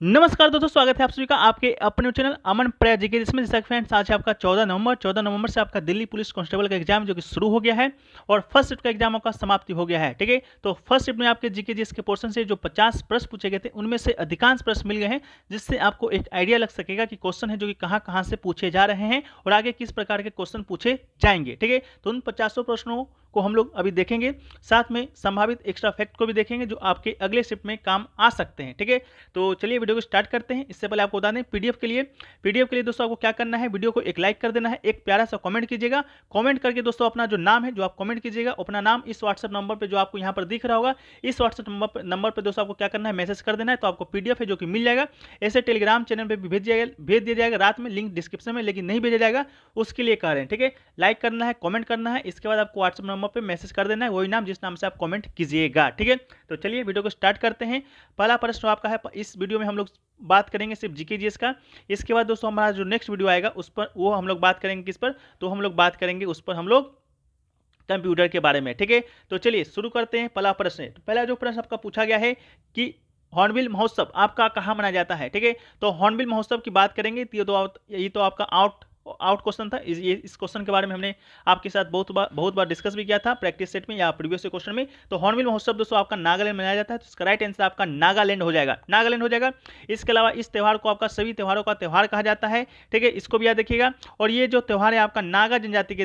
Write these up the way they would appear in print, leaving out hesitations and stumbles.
नमस्कार दोस्तों, स्वागत है आप सभी का आपके अपने चैनल अमन प्रयास जी के, जिसमें जैसा कि फ्रेंड्स आज है आपका 14 नवंबर से आपका दिल्ली पुलिस कांस्टेबल का एग्जाम जो कि शुरू हो गया है और फर्स्ट शिफ्ट का एग्जाम आपका समाप्ति हो गया है। ठीक है, तो फर्स्ट शिफ्ट में आपके जीके जीएस के पोर्शन से जो 50 प्रश्न पूछे गए थे उनमें से अधिकांश प्रश्न मिल गए हैं, जिससे आपको एक आइडिया लग सकेगा कि क्वेश्चन है जो कि कहाँ कहाँ से पूछे जा रहे हैं और आगे किस प्रकार के क्वेश्चन पूछे जाएंगे। ठीक है, तो उन 50 प्रश्नों को हम लोग अभी देखेंगे, साथ में संभावित एक्स्ट्रा फैक्ट को भी देखेंगे जो आपके अगले शिफ्ट में काम आ सकते हैं। ठीक है, तो चलिए वीडियो को स्टार्ट करते हैं। इससे पहले आपको बता दें, पीडीएफ के लिए दोस्तों आपको क्या करना है, वीडियो को एक लाइक कर देना है, एक प्यारा सा कमेंट कीजिएगा। कमेंट करके दोस्तों अपना जो नाम है जो आप कमेंट कीजिएगा, अपना नाम इस व्हाट्सएप नंबर पर जो आपको यहाँ पर दिख रहा होगा, इस व्हाट्सएप नंबर पर दोस्तों आपको क्या करना है, मैसेज कर देना है, तो आपको पीडीएफ है जो कि मिल जाएगा। ऐसे टेलीग्राम चैनल पर भी भेज दिया जाएगा रात में, लिंक डिस्क्रिप्शन में, लेकिन नहीं भेजा जाएगा, उसके लिए कह रहे हैं। ठीक है, लाइक करना है, कमेंट करना है, इसके बाद आपको व्हाट्सएप नंबर पर मैसेज कर देना है वही नाम जिस नाम से आप कमेंट कीजिएगा। ठीक है, तो चलिए वीडियो को स्टार्ट करते हैं। पहला प्रश्न आपका है, इस वीडियो में हम लोग बात करेंगे सिर्फ जीके जीएस का। इसके बाद दोस्तों हमारा जो नेक्स्ट वीडियो आएगा उस पर वो हम लोग बात करेंगे किस पर, तो हम लोग बात करेंगे उस पर हम लोग कंप्यूटर के बारे में। ठीक है, तो चलिए शुरू करते हैं। पहला प्रश्न, तो पहला जो प्रश्न आपका पूछा गया है कि हॉर्नबिल महोत्सव आपका कहाँ मनाया जाता है। ठीक है, तो हॉर्नबिल महोत्सव की बात करेंगे तो ये तो आपका आउट क्वेश्चन था। इस क्वेश्चन के बारे में हमने आपके साथ बहुत बार डिस्कस भी किया था प्रैक्टिस सेट में या प्रीवियस क्वेश्चन में। तो हॉर्नबिल महोत्सव दोस्तों आपका नागालैंड में मनाया जाता है, तो इसका राइट आंसर आपका नागालैंड हो जाएगा। इसके अलावा इस त्यौहार को आपका सभी त्यौहारों का त्यौहार कहा जाता है। ठीक है, इसको भी याद रखिएगा। और ये जो त्यौहार है आपका नागा जनजाति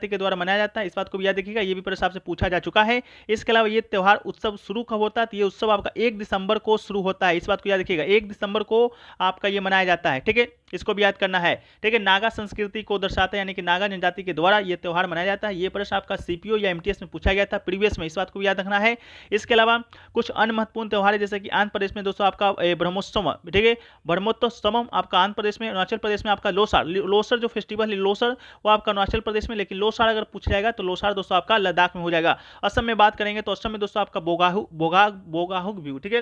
के द्वारा मनाया जाता है, इस बात को भी याद रखिएगा, ये भी प्रश्न आपसे पूछा जा चुका है। इसके अलावा ये त्यौहार उत्सव शुरू कब होता है, तो ये उत्सव आपका 1 दिसंबर को शुरू होता है, इस बात को याद रखिएगा। 1 दिसंबर को आपका ये मनाया जाता है। ठीक है, इसको भी याद करना है। ठीक है, नागा संस्कृति को दर्शाता है, यानी कि नागा जनजाति के द्वारा ये त्यौहार मनाया जाता है। ये प्रश्न आपका सीपीओ या एमटीएस में पूछा गया था प्रीवियस में, इस बात को भी याद रखना है। इसके अलावा कुछ अन्य महत्वपूर्ण त्यौहार है, जैसे कि आंध्र प्रदेश में दोस्तों आपका ब्रह्मोत्सव। ठीक है, ब्रह्मोत्सव आपका आंध्र प्रदेश में, अरुणाचल प्रदेश में आपका लोसर जो फेस्टिवल है लोसर, वो आपका अरुणाचल प्रदेश में, लेकिन लोसार अगर पूछा जाएगा तो लोसार दोस्तों आपका लद्दाख में हो जाएगा। असम में बात करेंगे तो असम में दोस्तों आपका बोगाहुक बिहू। ठीक है,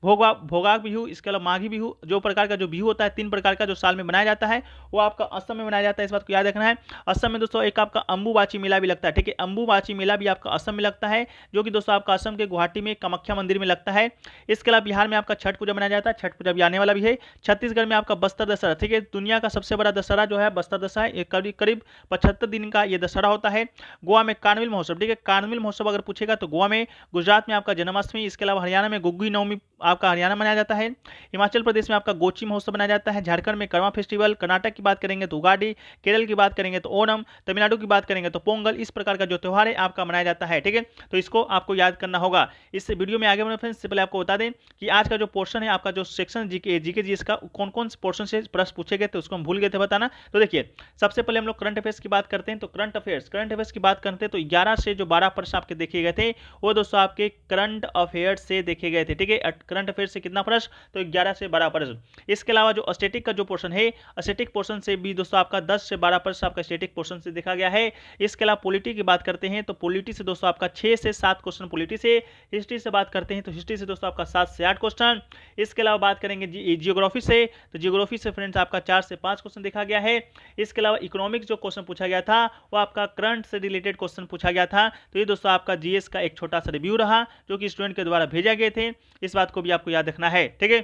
भोगाग बिहू, इसके अलावा माघी बिहू, जो प्रकार का जो बिहू होता है 3 प्रकार का जो साल में मनाया जाता है, वो आपका असम में मनाया जाता है, इस बात को याद रखना है। असम में दोस्तों एक आपका अंबुबाची मेला भी लगता है। ठीक है, अंबुबाची मेला भी आपका असम में लगता है, जो कि दोस्तों आपका असम के गुवाहाटी में कामाख्या मंदिर में लगता है। इसके अलावा बिहार में आपका छठ पूजा मनाया जाता है, छठ पूजा भी आने वाला भी है। छत्तीसगढ़ में आपका बस्तर दशहरा, ठीक है, दुनिया का सबसे बड़ा दशहरा जो है बस्तर दशहरा, करीब 75 दिन का ये दशहरा होता है। गोवा में कार्निवल महोत्सव। ठीक है, कार्निवल महोत्सव अगर पूछेगा तो गोवा में, गुजरात में आपका जन्माष्टमी, इसके अलावा हरियाणा में गुग्गी नवमी आपका हरियाणा मनाया जाता है। हिमाचल प्रदेश में आपका गोची महोत्सव मनाया जाता है। झारखंड में करवा फेस्टिवल, कर्नाटक की बात करेंगे तो उगाड़ी, केरल की बात करेंगे तो ओणम, तमिलनाडु की बात करेंगे तो पोंगल, इस प्रकार का जो त्यौहार है आपका मनाया जाता है। ठीक है, तो इसको आपको याद करना होगा। इस वीडियो में आगे बढ़ने फ्रेंड्स से पहले आपको बता दें कि आज का जो पोर्शन है आपका जो सेक्शन जीके जीएस का कौन कौन से पोर्शन से प्रश्न पूछे गए थे उसको हम भूल गए थे बताना। तो देखिए, सबसे पहले हम लोग करंट अफेयर्स की बात करते हैं। तो करंट अफेयर्स की बात करते हैं तो 11 से जो 12 प्रश्न आपके देखे गए थे वो दोस्तों आपके करंट अफेयर्स से देखे गए थे। ठीक है, करंट अफेयर्स से कितना प्रश्न, तो 11 से 12 प्रश्न। इसके अलावा जो स्टैटिक का जो पोर्शन है, स्टैटिक पोर्शन से भी दोस्तों आपका 10 से 12 प्रश्न आपका स्टैटिक पोर्शन से देखा गया है। इसके अलावा पॉलिटी की बात करते हैं तो पॉलिटी से दोस्तों आपका 6 से 7 क्वेश्चन पॉलिटी से। हिस्ट्री से बात करते हैं तो हिस्ट्री से दोस्तों आपका 7 से 8 क्वेश्चन। इसके अलावा बात करेंगे जियोग्राफी से, तो जियोग्राफी से फ्रेंड्स आपका 4 से 5 क्वेश्चन देखा गया है। इसके अलावा इकोनॉमिक्स जो क्वेश्चन पूछा गया था वो आपका करंट से रिलेटेड क्वेश्चन पूछा गया था। तो ये दोस्तों आपका जीएस का एक छोटा सा रिव्यू रहा जो कि स्टूडेंट के द्वारा भेजा गए थे, इस बात को भी आपको याद रखना है। ठीक है,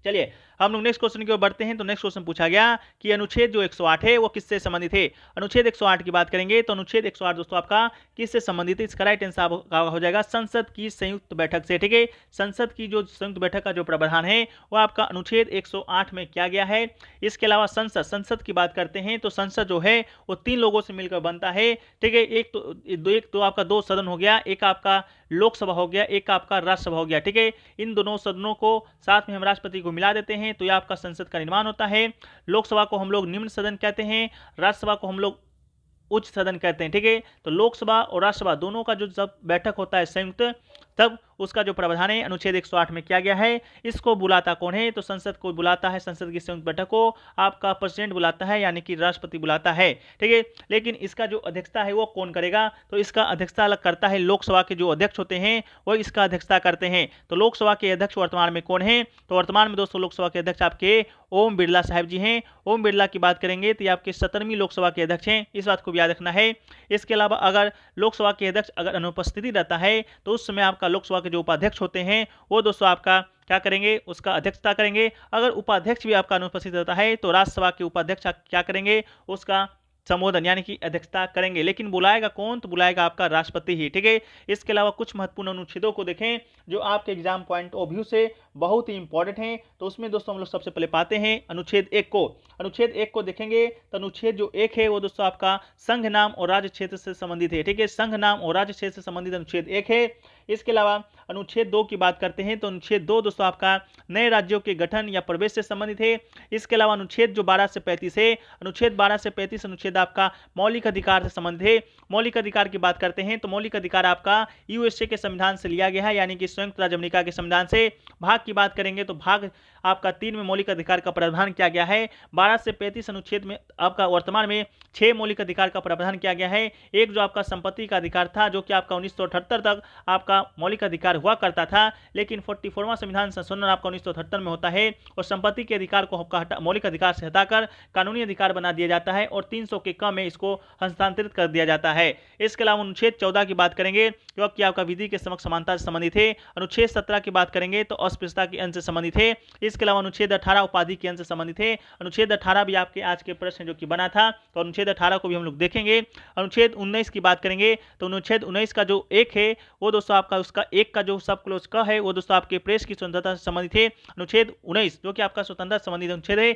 चलिए हम लोग नेक्स्ट क्वेश्चन की ओर बढ़ते हैं। तो नेक्स्ट क्वेश्चन पूछा गया कि अनुच्छेद जो 108 है वो किससे संबंधित है। अनुच्छेद 108 की बात करेंगे तो अनुच्छेद 108 दोस्तों आपका किससे संबंधित है, इसका राइट आंसर आपका हो जाएगा संसद की संयुक्त बैठक से। ठीक है, संसद की जो संयुक्त बैठक का जो प्रावधान है वो आपका अनुच्छेद 108 में किया गया है। इसके अलावा संसद की बात करते हैं तो संसद जो है वो 3 लोगों से मिलकर बनता है। ठीक है, एक तो आपका 2 सदन हो गया, एक आपका लोकसभा हो गया, एक आपका राज्यसभा हो गया। ठीक है, इन दोनों सदनों को साथ में हम राष्ट्रपति को मिला देते हैं तो यह आपका संसद का निर्माण होता है। लोकसभा को हम लोग निम्न सदन कहते हैं, राज्यसभा को हम लोग उच्च सदन कहते हैं। ठीक है, तो लोकसभा और राज्यसभा दोनों का जो जब बैठक होता है संयुक्त, तब उसका जो प्रावधान है अनुच्छेद 108 में किया गया है। इसको बुलाता कौन है, तो संसद को बुलाता है, संसद की संयुक्त बैठक को आपका प्रेसिडेंट बुलाता है, यानी कि राष्ट्रपति बुलाता है। ठीक है, लेकिन इसका जो अध्यक्षता है वो कौन करेगा, तो इसका अध्यक्षता अलग करता है लोकसभा के जो अध्यक्ष होते हैं वो इसका अध्यक्षता करते हैं। तो लोकसभा के अध्यक्ष वर्तमान में कौन है, तो वर्तमान में दोस्तों लोकसभा के अध्यक्ष आपके ओम बिरला साहब जी हैं। ओम बिरला की बात करेंगे तो ये आपके 17वीं लोकसभा के अध्यक्ष हैं, इस बात को भी याद रखना है। इसके अलावा अगर लोकसभा के अध्यक्ष अगर अनुपस्थिति रहता है तो उस समय आपका लोकसभा के जो उपाध्यक्ष होते हैं वो दोस्तों आपका क्या करेंगे, उसका अध्यक्षता करेंगे। अगर उपाध्यक्ष भी आपका अनुपस्थित होता है तो राज्यसभा के उपाध्यक्ष क्या करेंगे, उसका संबोधन यानी कि अध्यक्षता करेंगे। लेकिन बुलाएगा कौन, तो बुलाएगा आपका राष्ट्रपति ही, ठीक है। इसके अलावा कुछ महत्वपूर्ण अनुच्छेदों को देखें जो आपके एग्जाम पॉइंट ऑफ व्यू से बहुत ही इंपॉर्टेंट हैं। तो उसमें दोस्तों हम लोग सबसे पहले पाते हैं अनुच्छेद 1 को। अनुच्छेद 1 को देखेंगे तो अनुच्छेद जो 1 है वो दोस्तों आपका संघ नाम और राज्य क्षेत्र से संबंधित है, ठीक है। संघ नाम और राज्य क्षेत्र से संबंधित अनुच्छेद 1 है। इसके अलावा अनुच्छेद 2 की बात करते हैं तो अनुच्छेद 2 दोस्तों आपका नए राज्यों के गठन या प्रवेश से संबंधित है। इसके अलावा अनुच्छेद जो 12 से 35 है, अनुच्छेद 12 से 35 अनुच्छेद आपका मौलिक अधिकार से संबंधित है। मौलिक अधिकार की बात करते हैं तो मौलिक अधिकार आपका यूएसए के संविधान से लिया गया है, यानी कि संयुक्त राज्य अमेरिका के संविधान से। भाग की बात करेंगे तो भाग आपका 3 में मौलिक अधिकार का प्रावधान किया गया है। 12 से 35 अनुच्छेद में आपका वर्तमान में 6 मौलिक अधिकार का प्रावधान किया गया है। एक जो आपका संपत्ति का अधिकार था जो कि आपका 1978 तक आपका मौलिक अधिकार हुआ करता था, लेकिन 44वां संविधान संशोधन आपका 1978 में होता है और संपत्ति के अधिकार को मौलिक अधिकार से हटाकर कानूनी अधिकार बना दिया जाता है और 300 के कम में इसको हस्तांतरित कर दिया जाता है। इसके अलावा अनुच्छेद 14 की बात करेंगे जो कि आपका विधि के समक्ष समानता से संबंधित है। अनुच्छेद 17 की बात करेंगे तो अस्पृश्यता के अंश से संबंधित है। इसके अलावा अनुच्छेद 18 उपाधि के अंश से संबंधित है। अनुच्छेद 18 भी आपके आज के प्रश्न जो कि बना था, तो अनुच्छेद 18 को भी हम लोग देखेंगे। अनुच्छेद 19 की बात करेंगे तो अनुच्छेद 19 का जो 1 है वो दोस्तों आपका उसका 1 का जो सब क्लोज का है वो दोस्तों आपके प्रेस की स्वतंत्रता से संबंधित है। अनुच्छेद 19 जो कि आपका स्वतंत्रता संबंधित अनुच्छेद है।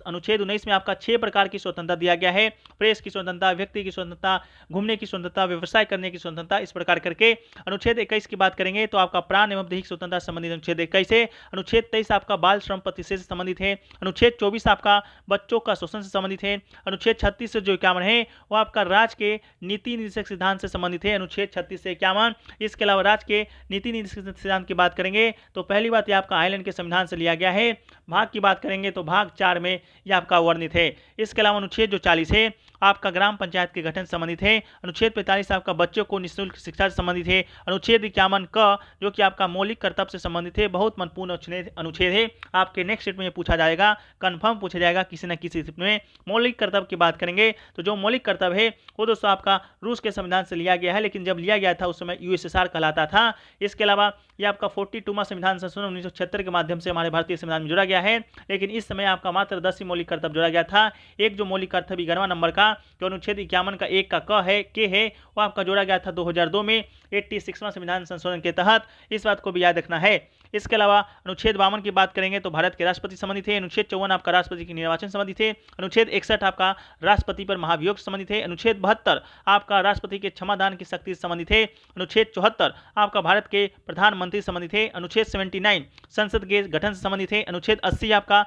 अनुच्छेद 19 में आपका 6 प्रकार की स्वतंत्रता दिया गया है। प्रेस की स्वतंत्रता, व्यक्ति की स्वतंत्रता, घूमने की स्वतंत्रता, व्यवसाय करने की स्वतंत्रता, इस प्रकार करके। अनुच्छेद 21 की बात करेंगे तो आपका प्राण एवं दैहिक स्वतंत्रता संबंधित अनुच्छेद 21 है। अनुच्छेद 23 आपका बाल श्रम प्रतिषेध से संबंधित है। अनुच्छेद 24 आपका बच्चों का शोषण से संबंधित है। अनुच्छेद 36 से जो 51 है वो आपका राज्य के नीति निर्देशक सिद्धांत से संबंधित है। अनुच्छेद 36 से 51। इसके अलावा राज्य के नीति निर्देशक सिद्धांत की बात करेंगे तो पहली बात ये आपका आयरलैंड के संविधान से लिया गया है। भाग की बात करेंगे तो भाग 4 में यह आपका वर्णित है। इसके अलावा अनुच्छेद जो 40 है आपका ग्राम पंचायत के गठन संबंधित है। अनुच्छेद 45 आपका बच्चों को निःशुल्क शिक्षा से संबंधित है। अनुच्छेद 51 क जो कि आपका मौलिक कर्तव्य से संबंधित है। बहुत महत्वपूर्ण अनुच्छेद है, आपके नेक्स्ट सेट में पूछा जाएगा, कंफर्म पूछा जाएगा किसी न किसी सेट में। मौलिक कर्तव्य की बात करेंगे तो जो मौलिक कर्तव्य है वो दोस्तों आपका रूस के संविधान से लिया गया है, लेकिन जब लिया गया था उस समय यूएसएसआर कहलाता था। इसके अलावा ये आपका 42वां संविधान संशोधन 1976 के माध्यम से हमारे भारतीय संविधान में जोड़ा गया है, लेकिन इस समय आपका मात्र 10 ही मौलिक कर्तव्य जोड़ा गया था। एक जो मौलिक कर्तव्य 11वां नंबर का जो अनुच्छेद 51 का 1 का के है वो आपका जोड़ा गया था 2002 में 86वां संविधान संशोधन के तहत। इस बात को भी याद रखना है। इसके अलावा अनुच्छेद 52 की बात करेंगे तो भारत के राष्ट्रपति संबंधित है। अनुच्छेद 54 आपका राष्ट्रपति के निर्वाचन संबंधित है। अनुच्छेद 61 आपका राष्ट्रपति पर महाभियोग संबंधित है। अनुच्छेद 72 आपका राष्ट्रपति के क्षमादान की शक्ति से संबंधित है। अनुच्छेद 74 आपका भारत के प्रधानमंत्री संबंधित है। अनुच्छेद 79 संसद के गठन से संबंधित है। अनुच्छेद 80 आपका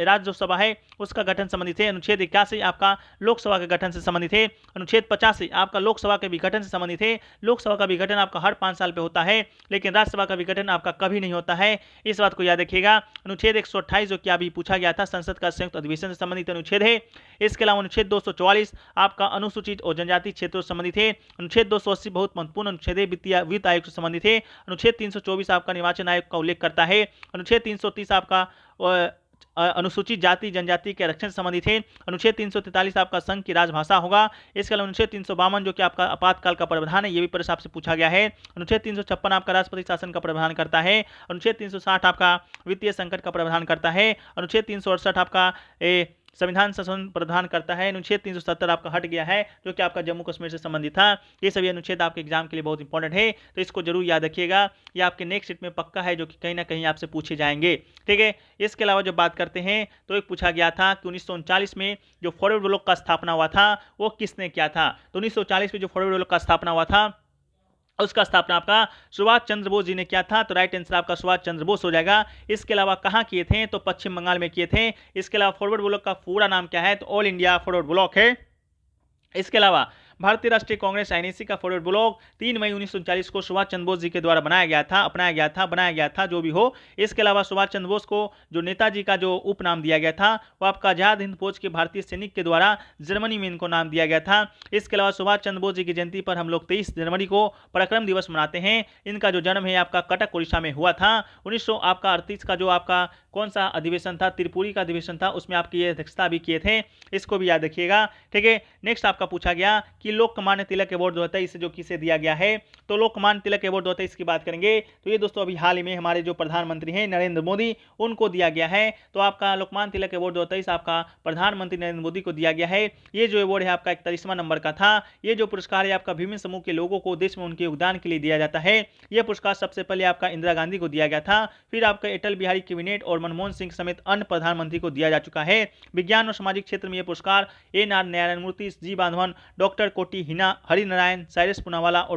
राज्यसभा है उसका गठन संबंधित है। अनुच्छेद 81 आपका लोकसभा के गठन से संबंधित है। अनुच्छेद 85 आपका लोकसभा के विघटन से संबंधित है। लोकसभा का विघटन आपका हर 5 साल पे होता है, लेकिन राज्यसभा का विघटन आपका कभी नहीं होता है, इस बात को याद रखिएगा। अनुच्छेद 128 जो कि अभी पूछा गया था संसद का संयुक्त अधिवेशन से संबंधित अनुच्छेद है। इसके अलावा अनुच्छेद 244 आपका अनुसूचित और जनजाति क्षेत्रों से संबंधित है। अनुच्छेद 280 बहुत महत्वपूर्ण अनुच्छेद है, वित्त आयोग से संबंधित है। अनुच्छेद 324 आपका निर्वाचन आयोग का उल्लेख करता है। अनुच्छेद 330 आपका अनुसूचित जाति जनजाति के आरक्षण से संबंधित है। अनुच्छेद 343 आपका संघ की राजभाषा होगा। इसके अलावा अनुच्छेद 352 जो कि आपका आपातकाल का प्रावधान है, ये भी प्रश्न आपसे पूछा गया है। अनुच्छेद 356 आपका राष्ट्रपति शासन का प्रावधान करता है। अनुच्छेद 360 आपका वित्तीय संकट का प्रावधान करता है। अनुच्छेद 368 आपका संविधान संशोधन प्रदान करता है। अनुच्छेद 370 आपका हट गया है जो कि आपका जम्मू कश्मीर से संबंधित था। ये सभी अनुच्छेद आपके एग्जाम के लिए बहुत इंपॉर्टेंट है, तो इसको जरूर याद रखिएगा। ये आपके नेक्स्ट सीट में पक्का है जो कि कहीं ना कहीं आपसे पूछे जाएंगे, ठीक है। इसके अलावा जब बात करते हैं तो एक पूछा गया था कि 1939 में जो फॉरवर्ड ब्लॉक का स्थापना हुआ था वो किसने किया था। तो 1940 में जो फॉरवर्ड ब्लॉक का स्थापना हुआ था उसका स्थापना आपका सुभाष चंद्र बोस जी ने किया था, तो राइट आंसर आपका सुभाष चंद्र बोस हो जाएगा। इसके अलावा कहाँ किए थे, तो पश्चिम बंगाल में किए थे। इसके अलावा फॉरवर्ड ब्लॉक का पूरा नाम क्या है, तो ऑल इंडिया फॉरवर्ड ब्लॉक है। इसके अलावा भारतीय राष्ट्रीय कांग्रेस आईएनसी का फॉरवर्ड ब्लॉक 3 मई 1939 को सुभाष चंद्र बोस जी के द्वारा बनाया गया था जो भी हो। इसके अलावा सुभाष चंद्र बोस को जो नेताजी का जो उपनाम दिया गया था वो आपका आजाद हिंद फौज के भारतीय सैनिक के द्वारा जर्मनी में इनको नाम दिया गया था। इसके अलावा सुभाष चंद्र बोस जी की जयंती पर हम लोग 23 जनवरी को पराक्रम दिवस मनाते हैं। इनका जो जन्म है आपका कटक उड़ीसा में हुआ था। 1938 का जो आपका कौन सा अधिवेशन था, त्रिपुरी का अधिवेशन था, उसमें आपकी ये अध्यक्षता भी किए थे, इसको भी याद रखिएगा। ठीक है, नेक्स्ट आपका पूछा गया कि लोकमान्य तिलक अवार्ड जो होता है इसे जो किसे दिया गया है, तो लोकमान्य तिलक अवार्ड होता है इसकी बात करेंगे तो ये दोस्तों अभी हाल ही में हमारे जो प्रधानमंत्री हैं नरेंद्र मोदी उनको दिया गया है। तो आपका लोकमान्य तिलक अवार्ड होता है इस आपका प्रधानमंत्री नरेंद्र मोदी को दिया गया है। ये जो अवार्ड है आपका 41वां नंबर का था। ये जो पुरस्कार है आपका विभिन्न समूह के लोगों को देश में उनके योगदान के लिए दिया जाता है। यह पुरस्कार सबसे पहले आपका इंदिरा गांधी को दिया गया था, फिर आपका अटल बिहारी कैबिनेट और मनमोहन सिंह समेत अन्य प्रधानमंत्री को दिया जा चुका है। विज्ञान और सामाजिक क्षेत्र में यह पुरस्कार एन आर नारायण मूर्ति, जी बांधवन, डॉक्टर कोटी हरिनारायण, साइरस पूनावाला और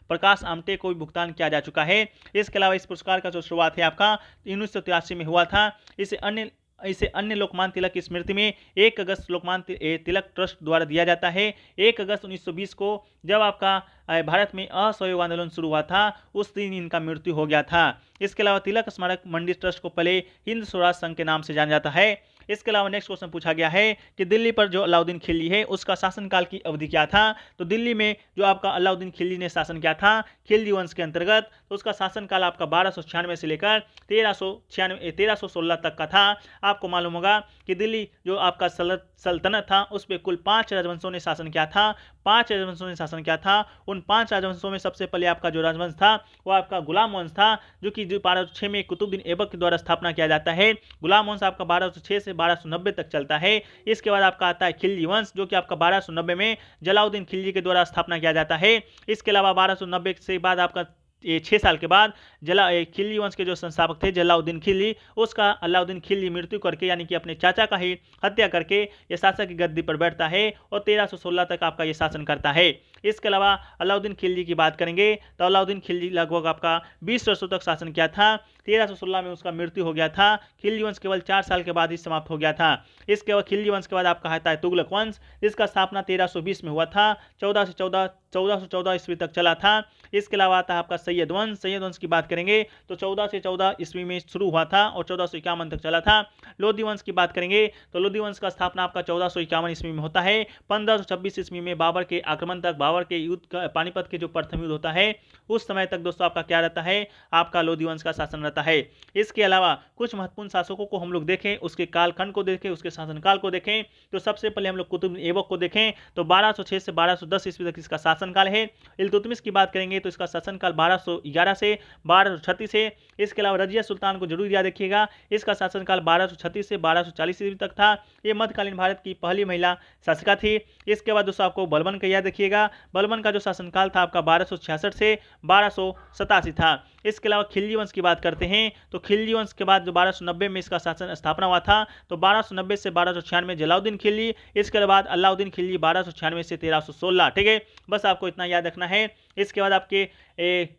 प्रकाश आमटे को भी भुगतान किया जा चुका है। इसके अलावा इस पुरस्कार का जो शुरुआत है आपका 1983 में हुआ था। इसे अन्य लोकमान्य तिलक की स्मृति में 1 अगस्त लोकमान्य तिलक ट्रस्ट द्वारा दिया जाता है। 1 अगस्त 1920 को जब आपका भारत में असहयोग आंदोलन शुरू हुआ था उस दिन इनका मृत्यु हो गया था। इसके अलावा तिलक स्मारक मंडी ट्रस्ट को पहले हिंद स्वराज संघ के नाम से जाना जाता है। इसके अलावा नेक्स्ट क्वेश्चन पूछा गया है कि दिल्ली पर जो अलाउद्दीन खिलजी है उसका शासनकाल की अवधि क्या था। तो दिल्ली में जो आपका अलाउद्दीन खिलजी ने शासन किया था खिलजी वंश के अंतर्गत, तो उसका शासनकाल आपका 1296 से लेकर 1316 तक का था। आपको मालूम होगा कि दिल्ली जो आपका सल्तनत था उस पर कुल 5 राजवंशों ने शासन किया था। 5 राजवंशों ने शासन किया था। उन 5 राजवंशों में सबसे पहले आपका जो राजवंश था वो आपका गुलाम वंश था, जो कि 1206 में कुतुबुद्दीन ऐबक के द्वारा स्थापना किया जाता है। गुलाम वंश आपका 1206 से 1290 तक चलता है। इसके बाद आपका आता है खिलजी वंश, जो कि आपका 1290 में जलाउद्दीन खिलजी के द्वारा स्थापना किया जाता है। इसके अलावा 1290 से बाद आपका 6 साल के बाद खिलजी वंश के जो संस्थापक थे जलाउद्दीन खिलजी, उसका अलाउद्दीन खिलजी मृत्यु करके यानी कि अपने चाचा का ही हत्या करके ये शासक की गद्दी पर बैठता है और 1316 तक आपका ये शासन करता है। इसके अलावा अलाउद्दीन खिलजी की बात करेंगे तो अलाउद्दीन खिलजी लगभग आपका 20 वर्षों तक शासन किया था। 1316 में उसका मृत्यु हो गया था। खिलजी वंश केवल 4 साल के बाद ही समाप्त हो गया था। इसके बाद खिलजी वंश के बाद आपका आता है तुगलक वंश, जिसका स्थापना 1320 में हुआ था। 1414 ईस्वी तक चला था। इसके अलावा आता है आपका सैयद वंश। सैयद वंश की बात करेंगे तो 1414 ईस्वी में शुरू हुआ था और 1451 तक चला था। लोधी वंश की बात करेंगे तो लोधी वंश का स्थापना आपका 1451 ईस्वी में होता है। 1526 ईस्वी में बाबर के आक्रमण तक, बाबर के युद्ध पानीपत के जो प्रथम युद्ध होता है उस समय तक दोस्तों आपका क्या रहता है, आपका लोधी वंश का शासन रहता है। इसके अलावा कुछ महत्वपूर्ण शासकों को हम लोग देखें, उसके कालखंड को देखें, उसके शासनकाल को देखें तो सबसे पहले हम लोग कुतुबुद्दीन ऐबक को देखें तो 1206 से 1210 ईस्वी तक इसका शासनकाल है। इल्तुतमिश की बात करेंगे तो इसका शासनकाल 1211 से 1236 है। इसके अलावा रजिया सुल्तान को जरूर याद रखिएगा, इसका शासनकाल 1236 से 1240 ईस्वी तक था। ये मध्यकालीन भारत की पहली महिला शासिका थी। इसके बाद दोस्तों आपको बलबन का याद रखिएगा, बलबन का जो शासनकाल था आपका 1266 से 1287 था। इसके अलावा खिलजी वंश की बात करते हैं तो खिलजी वंश के बाद जो 1290 में इसका शासन स्थापना हुआ था तो 1290 से 1296 जलाउद्दीन खिलजी। इसके बाद अलाउद्दीन खिलजी 1296 से 1316। ठीक है, बस आपको इतना याद रखना है। इसके बाद आपके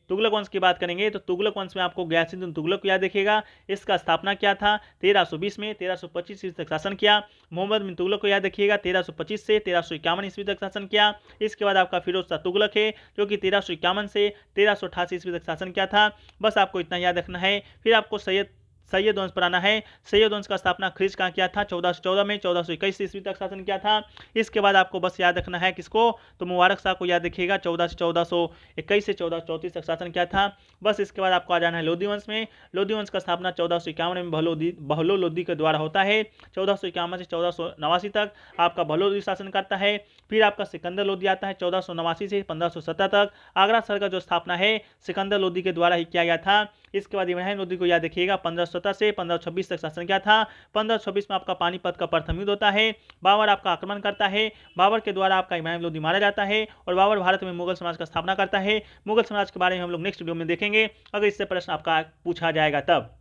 तुगलक वंश की बात करेंगे तो तुगलक वंश में आपको गयासुद्दीन तुगलक को याद रखिएगा, इसका स्थापना क्या था 1320 में, 1325 ईस्वी तक शासन किया। मोहम्मद बिन तुगलक को याद रखिएगा, 1325 से 1351 ईस्वी तक शासन किया। इसके बाद आपका फिरोज शाह तुगलक है जो कि 1351 से 1388 ईस्वी तक शासन किया था। बस आपको इतना याद रखना है। फिर आपको सैयद वंश पर आना है। सैयद वंश का स्थापना ख्रीज कहाँ किया था 1414 में, 1421 ईस्वी तक शासन किया था। इसके बाद आपको बस याद रखना है किसको, तो मुबारक शाह को याद रखिएगा, 1421 से 1434 तक शासन किया था। बस इसके बाद आपको आ जाना है लोधी वंश में। लोधी वंश का स्थापना 1451 में बहलो लोधी के द्वारा होता है। 1451 से 1489 तक आपका बहलो लोधी शासन करता है। फिर आपका सिकंदर लोधी आता है 1489 से 1517 तक। आगरा शहर का जो स्थापना है सिकंदर लोधी के द्वारा ही किया गया था। इसके बाद इब्राहिम लोधी को याद रखिएगा, 1517 से 1526 तक शासन किया था। 1526 में आपका पानीपत का प्रथम युद्ध होता है। बाबर आपका आक्रमण करता है, बाबर के द्वारा आपका इब्राहिम लोधी मारा जाता है और बाबर भारत में मुगल समाज का स्थापना करता है। मुगल समाज के बारे में हम लोग नेक्स्ट वीडियो में देखेंगे अगर इससे प्रश्न आपका पूछा जाएगा तब।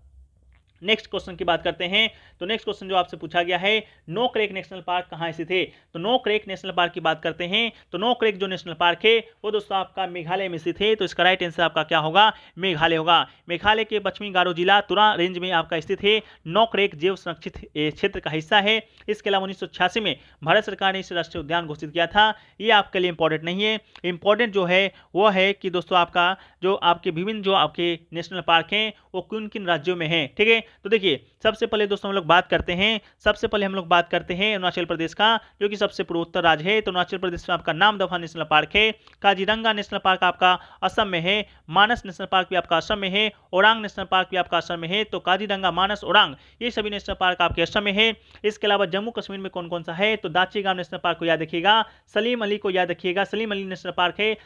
नेक्स्ट क्वेश्चन की बात करते हैं तो नेक्स्ट क्वेश्चन जो आपसे पूछा गया है, नोकरेक नेशनल पार्क कहाँ स्थित है। तो नोकरेक नेशनल पार्क की बात करते हैं तो नोकरेक जो नेशनल पार्क है वो दोस्तों आपका मेघालय में स्थित है। तो इसका राइट आंसर आपका क्या होगा, मेघालय होगा। मेघालय के पश्चिमी गारो जिला तुरा रेंज में आपका स्थित है। नोकरेक जैव संरक्षित क्षेत्र का हिस्सा है। इसके अलावा 1986 में भारत सरकार ने इसे राष्ट्रीय उद्यान घोषित किया था। ये आपके लिए इंपॉर्टेंट नहीं है। इंपॉर्टेंट जो है वो है कि दोस्तों आपका जो आपके विभिन्न जो आपके नेशनल पार्क हैं वो किन किन राज्यों में हैं। ठीक है, तो देखिए सबसे पहले दोस्तों हम लोग बात करते हैं, सबसे पहले हम लोग बात करते हैं अरुणाचल प्रदेश का, जो कि सबसे पूर्वोत्तर राज्य है। तो अरुणाचल प्रदेश में आपका नामदफा नेशनल पार्क है, काजीरंगा नेशनल पार्क आपका असम में है, मानस नेशनल पार्क भी आपका असम में है, ओरांग नेशनल पार्क भी आपका असम में है। तो काजीरंगा, मानस, ओरांग ये सभी नेशनल पार्क आपके असम में है। इसके अलावा जम्मू कश्मीर में कौन कौन सा है, तो दाचीगाम नेशनल पार्क को याद रखिएगा, सलीम अली को याद रखिएगा, सलीम अली नेशनल पार्क है।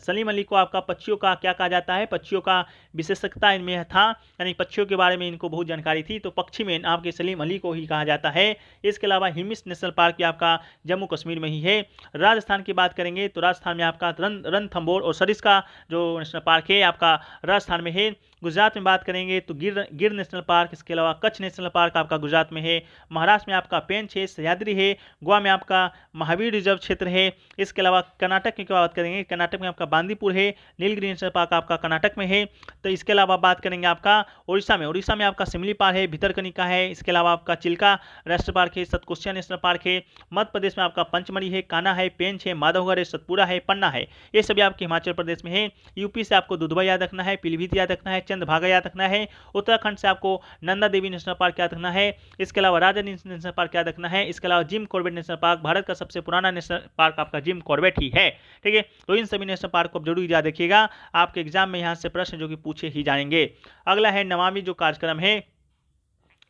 सलीम अली को आपका पक्षियों का क्या कहा जाता है, पक्षियों का विशेषज्ञता इनमें था, यानी पक्षियों के बारे में इनको बहुत जानकारी थी, तो पक्षी में आपके सलीम अली को ही कहा जाता है। इसके अलावा हिमिस नेशनल पार्क भी आपका जम्मू कश्मीर में ही है। राजस्थान की बात करेंगे तो राजस्थान में आपका रणथंभौर और सरिस्का जो नेशनल पार्क है आपका राजस्थान में है। गुजरात में बात करेंगे तो गिर नेशनल पार्क, इसके अलावा कच्छ नेशनल पार्क आपका गुजरात में है। महाराष्ट्र में आपका पेंच है, सह्याद्री है। गोवा में आपका महावीर रिजर्व क्षेत्र है। इसके अलावा कर्नाटक की बात करेंगे, कर्नाटक में आपका बांदीपुर है, नीलगिरी नेशनल पार्क आपका कर्नाटक में है। तो इसके अलावा बात करेंगे आपका उड़ीसा में आपका सिमलीपाल है, भितरकनिका है। इसके अलावा आपका चिल्का राष्ट्रीय पार्क है, सतकोशिया नेशनल पार्क है। मध्य प्रदेश में आपका पंचमढ़ी है, कान्हा है, पेंच है, माधवगढ़ है, सतपुरा है, पन्ना है। ये सभी आपके हिमाचल प्रदेश में है। यूपी से आपको दुधवा याद रखना है, पीलीभीत याद रखना है, चंद्रभागा याद रखना है। उत्तराखंड से आपको नंदा देवी नेशनल पार्क याद रखना है। इसके अलावा राजा नेशनल पार्क याद रखना है। इसके अलावा Jim Corbett national park, Bharat का सबसे पुराना नेशनल पार्क आपका जिम कॉर्बेट ही है। ठीक है, तो इन सभी नेशनल पार्क को आप जरूर याद रखिएगा, आपके एग्जाम में यहाँ से प्रश्न जो कि पूछे ही जाएंगे। अगला है नमामि जो कार्यक्रम है,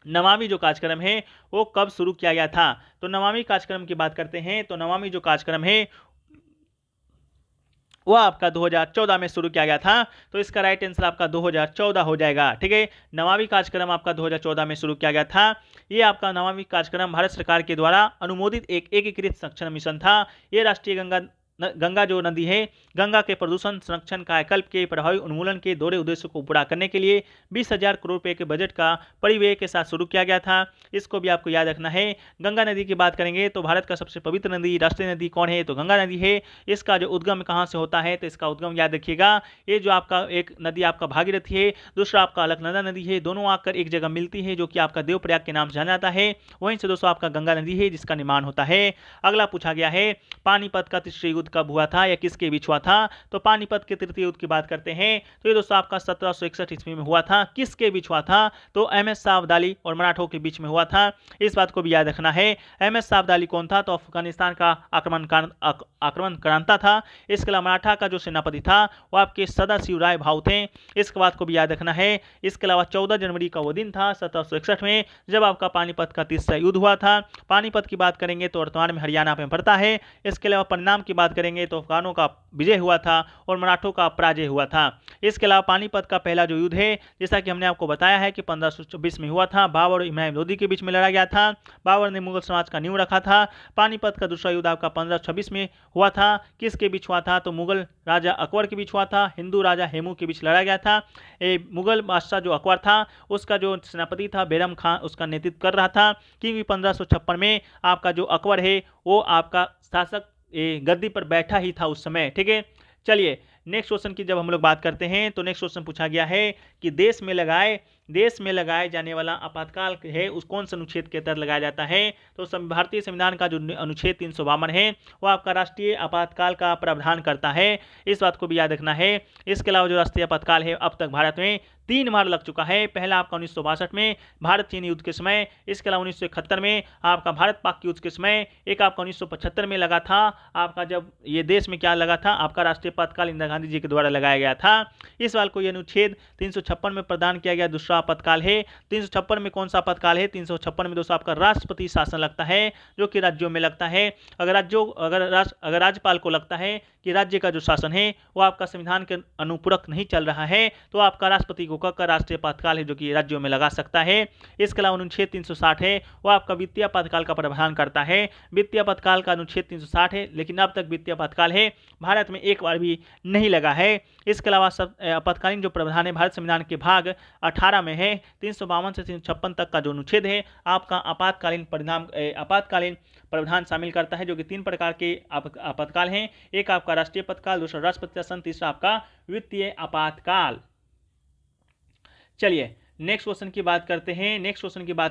नमामि जो कार्यक्रम है वो कब शुरू किया गया था। तो नमामि कार्यक्रम की बात करते हैं तो नमामि जो कार्यक्रम है वो आपका 2014 में शुरू किया गया था। तो इसका राइट आंसर आपका 2014 हो जाएगा। ठीक है, नमामि कार्यक्रम आपका 2014 में शुरू किया गया था। ये आपका नमामि कार्यक्रम भारत सरकार के द्वारा अनुमोदित एक एकीकृत संरक्षण मिशन था। ये राष्ट्रीय गंगा जो नदी है, गंगा के प्रदूषण संरक्षण कायाकल्प के प्रभावी उन्मूलन के दोहरे उद्देश्यों को पूरा करने के लिए 20,000 करोड़ रुपए के बजट का परिव्यय के साथ शुरू किया गया था। इसको भी आपको याद रखना है। गंगा नदी की बात करेंगे तो भारत का सबसे पवित्र नदी, राष्ट्रीय नदी कौन है, तो गंगा नदी है। इसका जो उद्गम कहाँ से होता है, तो इसका उद्गम याद रखिएगा। ये जो आपका एक नदी आपका भागीरथी है, दूसरा आपका अलकनंदा नदी है, दोनों आकर एक जगह मिलती है जो कि आपका देवप्रयाग के नाम से जाना जाता है। वहीं से दोस्तों आपका गंगा नदी है जिसका निर्माण होता है। अगला पूछा गया है पानीपत का तृतीय युद्ध कब हुआ था या किसके बीच हुआ था। तो पानीपत के तृतीय युद्ध की बात करते हैं तो ये दोस्तों आपका 1761 ईस्वी में हुआ था। किसके बीच हुआ था, तो एमएस साहब अब्दाली और मराठों के बीच में हुआ था। इस बात को भी याद रखना है। एमएस साहब अब्दाली कौन था, तो अफगानिस्तान का आक्रमणकर्ता था। इसके अलावा मराठा का जो सेनापति था वो आपके सदाशिव राय भाऊ थे। इस बात को भी याद रखना है। इसके अलावा 14 जनवरी का वो दिन था 1761 में जब आपका पानीपत का तीसरा युद्ध हुआ था। पानीपत की बात करेंगे तो वर्तमान में हरियाणा में पड़ता है। इसके अलावा परिणाम की बात करेंगे तो अफगानों का विजय हुआ था और मराठों का पराजय हुआ था। इसके अलावा पानीपत का पहला जो युद्ध है जैसा कि हमने आपको बताया है कि 1524 में हुआ था। बाबर और इब्राहिम लोदी के बीच में लड़ा गया था। बाबर ने मुगल समाज का नींव रखा था। पानीपत का दूसरा युद्ध आपका 1526 में हुआ था। किसके बीच हुआ था, तो मुगल राजा अकबर के बीच हुआ था, हिंदू राजा हेमू के बीच लड़ा गया था। मुगल बादशाह जो अकबर था उसका जो सेनापति था बैरम खान उसका नेतृत्व कर रहा था, क्योंकि 1556 में आपका जो अकबर है वो आपका शासक गद्दी पर बैठा ही था उस समय। ठीक है, चलिए नेक्स्ट क्वेश्चन की जब हम लोग बात करते हैं तो नेक्स्ट क्वेश्चन पूछा गया है कि देश में लगाए जाने वाला आपातकाल है उस कौन से अनुच्छेद के तहत लगाया जाता है। तो भारतीय संविधान का जो अनुच्छेद 352 है वो आपका राष्ट्रीय आपातकाल का प्रावधान करता है। इस बात को भी याद रखना है। इसके अलावा जो राष्ट्रीय आपातकाल है अब तक भारत में 3 बार लग चुका है। पहला आपका 1962 में भारत चीन युद्ध के समय, इसके अलावा 1971 में आपका भारत पाक युद्ध के समय, एक आपका 1975 में लगा था आपका जब ये देश में क्या लगा था आपका राष्ट्रीय आपातकाल इंदिरा गांधी जी के द्वारा लगाया गया था। इस बार को यह अनुच्छेद 356 में प्रदान किया गया दूसरा आपातकाल है। 356 में कौन सा आपातकाल है, 356 में दोस्तों आपका राष्ट्रपति शासन लगता है जो कि राज्यों में लगता है। अगर राज्यपाल को लगता है कि राज्य का जो शासन है वो आपका संविधान के अनुपूरक नहीं चल रहा है तो आपका राष्ट्रपति को कहकर राष्ट्रीय आपातकाल है जो कि राज्यों में लगा सकता है। इसके अलावा अनुच्छेद 360 है वो आपका वित्तीय आपातकाल का प्रावधान करता है। वित्तीय आपातकाल का अनुच्छेद 360 है लेकिन अब तक वित्तीय आपातकाल है भारत में एक बार भी नहीं लगा है। इसके अलावा आपातकालीन जो प्रावधान है भारत संविधान के भाग 18 में है। 352 से 356 तक का जो अनुच्छेद है आपका आपातकालीन प्रावधान शामिल करता है जो कि 3 प्रकार के आपातकाल हैं। एक आपका राष्ट्रीय आपातकाल, दूसरा राष्ट्रपति शासन, तीसरा आपका वित्तीय आपातकाल। चलिए नेक्स्ट क्वेश्चन की बात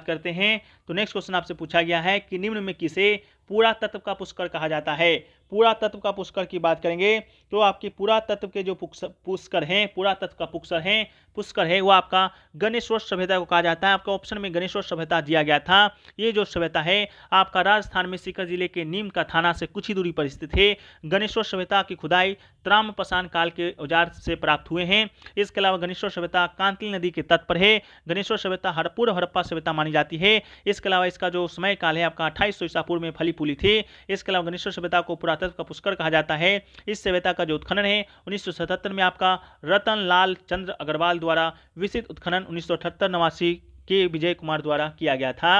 करते हैं। तो नेक्स्ट क्वेश्चन आपसे पूछा गया है कि निम्न में किसे पुरातत्व का पुष्कर कहा जाता है। पुरातत्व का पुष्कर की बात करेंगे तो आपकी पुरातत्व के जो पुष्कर हैं, पुरातत्व का पुष्कर है वो आपका गणेशोत्सव सभ्यता को कहा जाता है। आपका ऑप्शन में गणेशोत्सव सभ्यता दिया गया था। ये जो सभ्यता है आपका राजस्थान में सीकर जिले के नीम का थाना से कुछ ही दूरी पर स्थित है। गणेशोत्सव सभ्यता की खुदाई त्राम्रपाषाण काल के औजार से प्राप्त हुए हैं। इसके अलावा गणेशोत्सव सभ्यता कांतली नदी के तट पर है। गणेशोत्सव सभ्यता पूर्व हड़प्पा सभ्यता मानी जाती है। इसके अलावा इसका जो समय काल है आपका 2800 ईसा पूर्व में फली फूली थी। इसके अलावा गणेशोत्सव सभ्यता को पुरातत्व का पुष्कर कहा जाता है। इस सभ्यता का जो उत्खनन है 1977 में आपका रतन लाल चंद्र अग्रवाल द्वारा विस्तृत उत्खनन 1978-89 के विजय कुमार द्वारा किया गया था।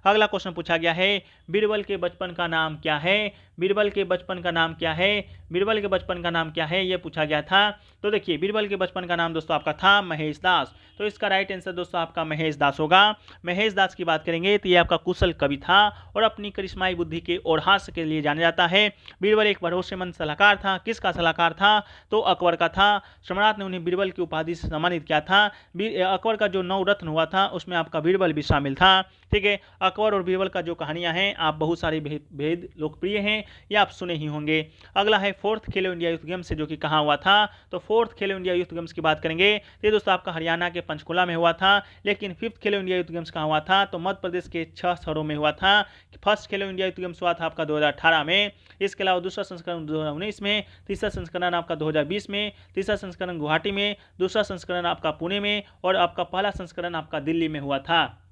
अगला क्वेश्चन पूछा गया है, बीरबल के बचपन का नाम क्या है? बीरबल के बचपन का नाम क्या है? बीरबल के बचपन का नाम क्या है, यह पूछा गया था। तो देखिए बीरबल के बचपन का नाम दोस्तों आपका था महेश दास। तो इसका राइट आंसर दोस्तों आपका महेश दास होगा। महेश दास की बात करेंगे तो ये आपका कुशल कवि था और अपनी करिश्माई बुद्धि के और हास्य के लिए जाना जाता है। बीरबल एक भरोसेमंद सलाहकार था। किसका सलाहकार था? तो अकबर का था। सम्राट ने उन्हें बीरबल की उपाधि से सम्मानित किया था। अकबर का जो नवरत्न हुआ था उसमें आपका बीरबल भी शामिल था। ठीक है, अकबर और बीरबल का जो कहानियां हैं आप बहुत सारे भेद लोकप्रिय हैं, ये आप सुने ही होंगे। अगला है फोर्थ खेलो इंडिया यूथ गेम्स से जो कि कहाँ हुआ था? तो फोर्थ खेलो इंडिया यूथ गेम्स की बात करेंगे तो ये दोस्तों आपका हरियाणा के पंचकुला में हुआ था। लेकिन फिफ्थ खेलो इंडिया यूथ गेम्स कहाँ हुआ था? तो मध्य प्रदेश के 6 शहरों में हुआ था। फर्स्ट खेलो इंडिया यूथ गेम्स हुआ था आपका 2018 में। इसके अलावा दूसरा संस्करण 2019 में, तीसरा संस्करण आपका 2020 में, तीसरा संस्करण गुवाहाटी में, दूसरा संस्करण आपका पुणे में और आपका पहला संस्करण आपका दिल्ली में हुआ था।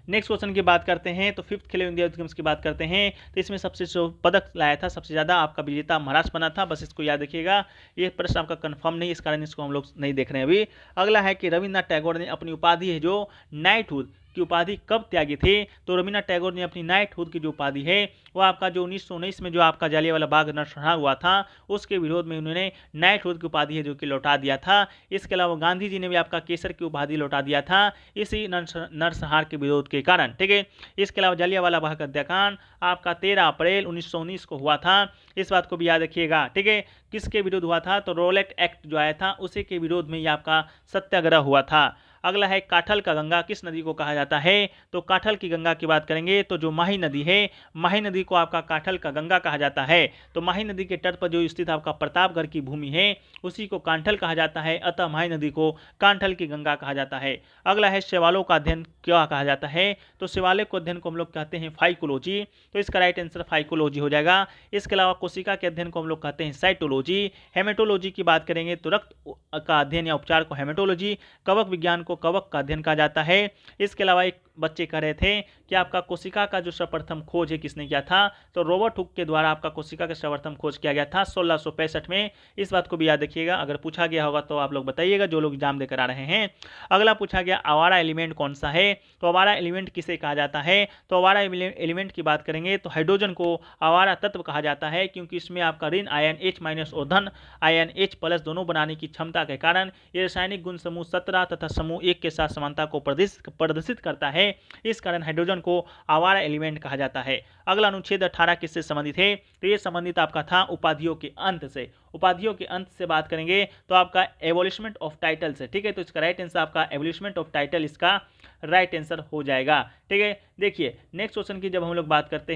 नेक्स्ट क्वेश्चन की बात करते हैं तो फिफ्थ खेलो इंडिया यूथ गेम्स की बात करते हैं तो इसमें सबसे जो पदक लाया था सबसे ज़्यादा आपका विजेता महाराष्ट्र बना था। बस इसको याद रखिएगा, ये प्रश्न आपका कंफर्म नहीं, इस कारण इसको हम लोग नहीं देख रहे हैं अभी। अगला है कि रविन्द्रनाथ टैगोर ने अपनी उपाधि है जो नाइटहुड की उपाधि कब त्यागी थी? तो रविन्द्रनाथ टैगोर ने अपनी नाइटहुड की जो उपाधि है वो आपका जो 1919 में जो आपका जालियांवाला बाग नरसंहार हुआ था उसके विरोध में उन्होंने नाइटहुड की उपाधि है जो कि लौटा दिया था। इसके अलावा गांधी जी ने भी आपका केसर की उपाधि लौटा दिया था इसी नरसंहार के विरोध के कारण। ठीक है, इसके अलावा जालियांवाला बाग हत्याकांड आपका 13 अप्रैल 1919 को हुआ था, इस बात को भी याद रखिएगा। ठीक है, किसके विरोध हुआ था? तो रोलेट एक्ट जो आया था उसी के विरोध में ये आपका सत्याग्रह हुआ था। अगला है काठल का गंगा किस नदी को कहा जाता है? तो काठल की गंगा की बात करेंगे तो जो माही नदी है, माही नदी को आपका काठल का गंगा कहा जाता है। तो माही नदी के तट पर जो स्थित आपका प्रतापगढ़ की भूमि है उसी को कांठल कहा जाता है, अतः माही नदी को कांठल की गंगा कहा जाता है। अगला है शैवालों का अध्ययन क्या कहा जाता है? तो शैवालों को अध्ययन को हम लोग कहते हैं फाइकोलॉजी। तो इसका राइट आंसर फाइकोलॉजी हो जाएगा। इसके अलावा कोशिका के अध्ययन को हम लोग कहते हैं साइटोलॉजी। हेमेटोलॉजी की बात करेंगे तो रक्त का अध्ययन या उपचार को हेमेटोलॉजी। कवक विज्ञान को कवक का अध्ययन कहा जाता है। इसके अलावा एक बच्चे कह रहे थे कि आपका कोशिका का जो सर्वप्रथम खोज है किसने किया था? तो रॉबर्ट हुक के द्वारा आपका कोशिका का सर्वप्रथम खोज किया गया था 1665 में। इस बात को भी याद रखिएगा, अगर पूछा गया होगा तो आप लोग बताइएगा जो लोग एग्जाम देकर आ रहे हैं। अगला पूछा गया आवारा एलिमेंट कौन सा है? तो आवारा एलिमेंट किसे कहा जाता है? तो आवारा एलिमेंट की बात करेंगे तो हाइड्रोजन को आवारा तत्व कहा जाता है क्योंकि इसमें आपका ऋण आयन H- और धन आयन H+ दोनों बनाने की क्षमता के कारण ये रासायनिक गुण समूह 17 तथा समूह 1 के साथ समानता को प्रदर्शित करता है। इस कारण हाइड्रोजन को आवारा एलिमेंट कहा जाता है। अगला अनुच्छेद 18 किससे संबंधित है? तो ये संबंधित आपका था उपाधियों के अंत से। उपाधियों के अंत से बात करेंगे तो आपका एबॉलिशमेंट ऑफ टाइटल से। ठीक है, तो इसका राइट आंसर आपका एबॉलिशमेंट ऑफ टाइटल इसका राइट आंसर हो जाएगा। ठीक है, देखिए नेक्स्ट क्वेश्चन की जब हम लोग बात करते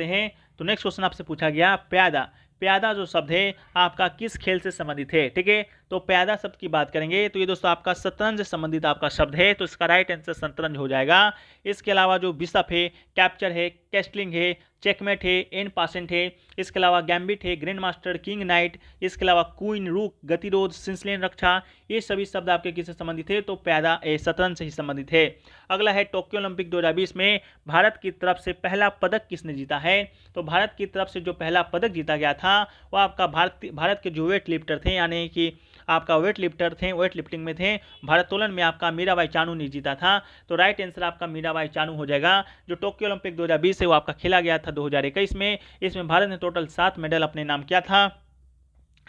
हैं तो नेक्स्ट क्वेश्चन आपसे पूछा गया प्यादा। प्यादा जो शब्द है आपका किस खेल से संबंधित है? ठीक है, तो प्यादा शब्द की बात करेंगे तो ये दोस्तों आपका शतरंज से संबंधित आपका शब्द है, तो इसका राइट आंसर शतरंज हो जाएगा। इसके अलावा जो बिशप है, कैप्चर है, कैस्टलिंग है, चेकमेट है, एन पासेंट है, इसके अलावा गैम्बिट है, ग्रैंड मास्टर, किंग नाइट, इसके अलावा क्वीन, रूक, गतिरोध, सिंसलेन रक्षा, ये सभी शब्द आपके किससे संबंधित है? तो प्यादा शतरंज से ही संबंधित है। अगला है टोक्यो ओलंपिक 2020 में भारत की तरफ से पहला पदक किसने जीता है? तो भारत की तरफ से जो पहला पदक जीता गया था वो आपका भारत के जो वेट लिफ्टर थे, यानी कि आपका वेट लिफ्टर थे, वेट लिफ्टिंग में थे, भारोत्तोलन में आपका मीराबाई चानू ने जीता था। तो राइट आंसर आपका मीराबाई चानू हो जाएगा। जो टोक्यो ओलंपिक 2020 है वो आपका खेला गया था 2021 में। इसमें भारत ने टोटल 7 मेडल अपने नाम किया था।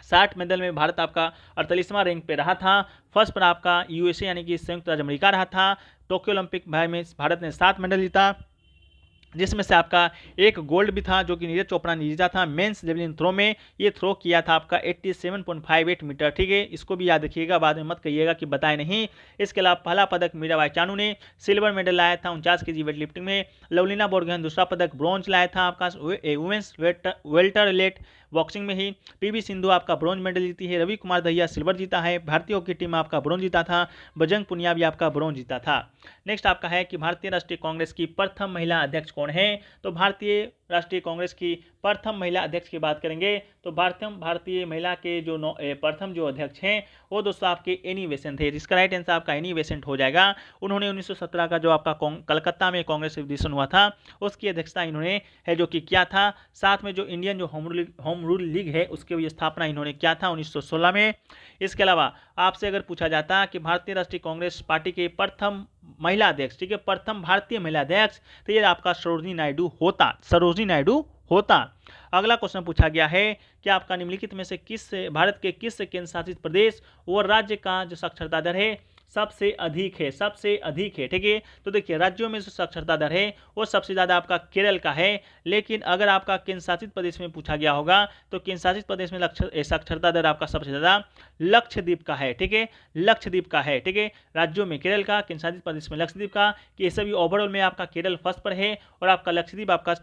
60 मेडल में भारत आपका 48वां रैंक पे रहा था। फर्स्ट पर आपका यूएसए यानी कि संयुक्त राज्य अमेरिका रहा था। टोक्यो ओलंपिक में भारत ने 7 मेडल जीता, जिसमें से आपका एक गोल्ड भी था जो कि नीरज चोपड़ा ने जीता था मेंस जेवलिन थ्रो में। ये थ्रो किया था आपका 87.58 मीटर, ठीक है, इसको भी याद रखिएगा, बाद में मत कहिएगा कि बताए नहीं। इसके अलावा पहला पदक मीराबाई चानू ने सिल्वर मेडल लाया था 49 केजी वेट लिफ्टिंग में। लवलीना बोरगोहेन दूसरा पदक ब्रॉन्ज लाया था आपका वुमेन्स वेल्टर लेट बॉक्सिंग में ही। पीवी सिंधु आपका ब्रॉन्ज मेडल जीती है। रवि कुमार दहिया सिल्वर जीता है। भारतीय हॉकी टीम में आपका ब्रॉन्ज जीता था। बजरंग पुनिया भी आपका ब्रॉन्ज जीता था। नेक्स्ट आपका है कि भारतीय राष्ट्रीय कांग्रेस की प्रथम महिला अध्यक्ष कौन है? तो भारतीय राष्ट्रीय कांग्रेस की प्रथम महिला अध्यक्ष की बात करेंगे तो भारतीय महिला के जो प्रथम जो अध्यक्ष हैं वो दोस्तों आपके एनी बेसेंट थे, जिसका राइट आंसर आपका एनी बेसेंट हो जाएगा। उन्होंने 1917 का जो आपका कलकत्ता में कांग्रेस अधिवेशन हुआ था उसकी अध्यक्षता इन्होंने है जो कि किया था। साथ में जो इंडियन जो होम रूल लीग है उसकी भी स्थापना इन्होंने किया था 1916 में। इसके अलावा आपसे अगर पूछा जाता कि भारतीय राष्ट्रीय कांग्रेस पार्टी के प्रथम महिला अध्यक्ष, ठीक है, प्रथम भारतीय महिला अध्यक्ष, तो ये आपका सरोजिनी नायडू होता। अगला क्वेश्चन पूछा गया है कि आपका निम्नलिखित में से भारत के किस केंद्र शासित प्रदेश और राज्य का जो साक्षरता दर है सबसे अधिक है, ठीक है। तो देखिए राज्यों में जो साक्षरता दर है वो सबसे ज़्यादा आपका केरल का है, लेकिन अगर आपका केंद्र शासित प्रदेश में पूछा गया होगा तो केंद्र शासित प्रदेश में साक्षरता दर आपका सबसे ज़्यादा लक्षद्वीप का है, ठीक है, लक्षद्वीप का है, ठीक है। राज्यों में केरल का, केंद्र शासित प्रदेश में लक्षद्वीप का, कि ये सभी ओवरऑल में आपका केरल फर्स्ट पर है और आपका लक्षद्वीप आपका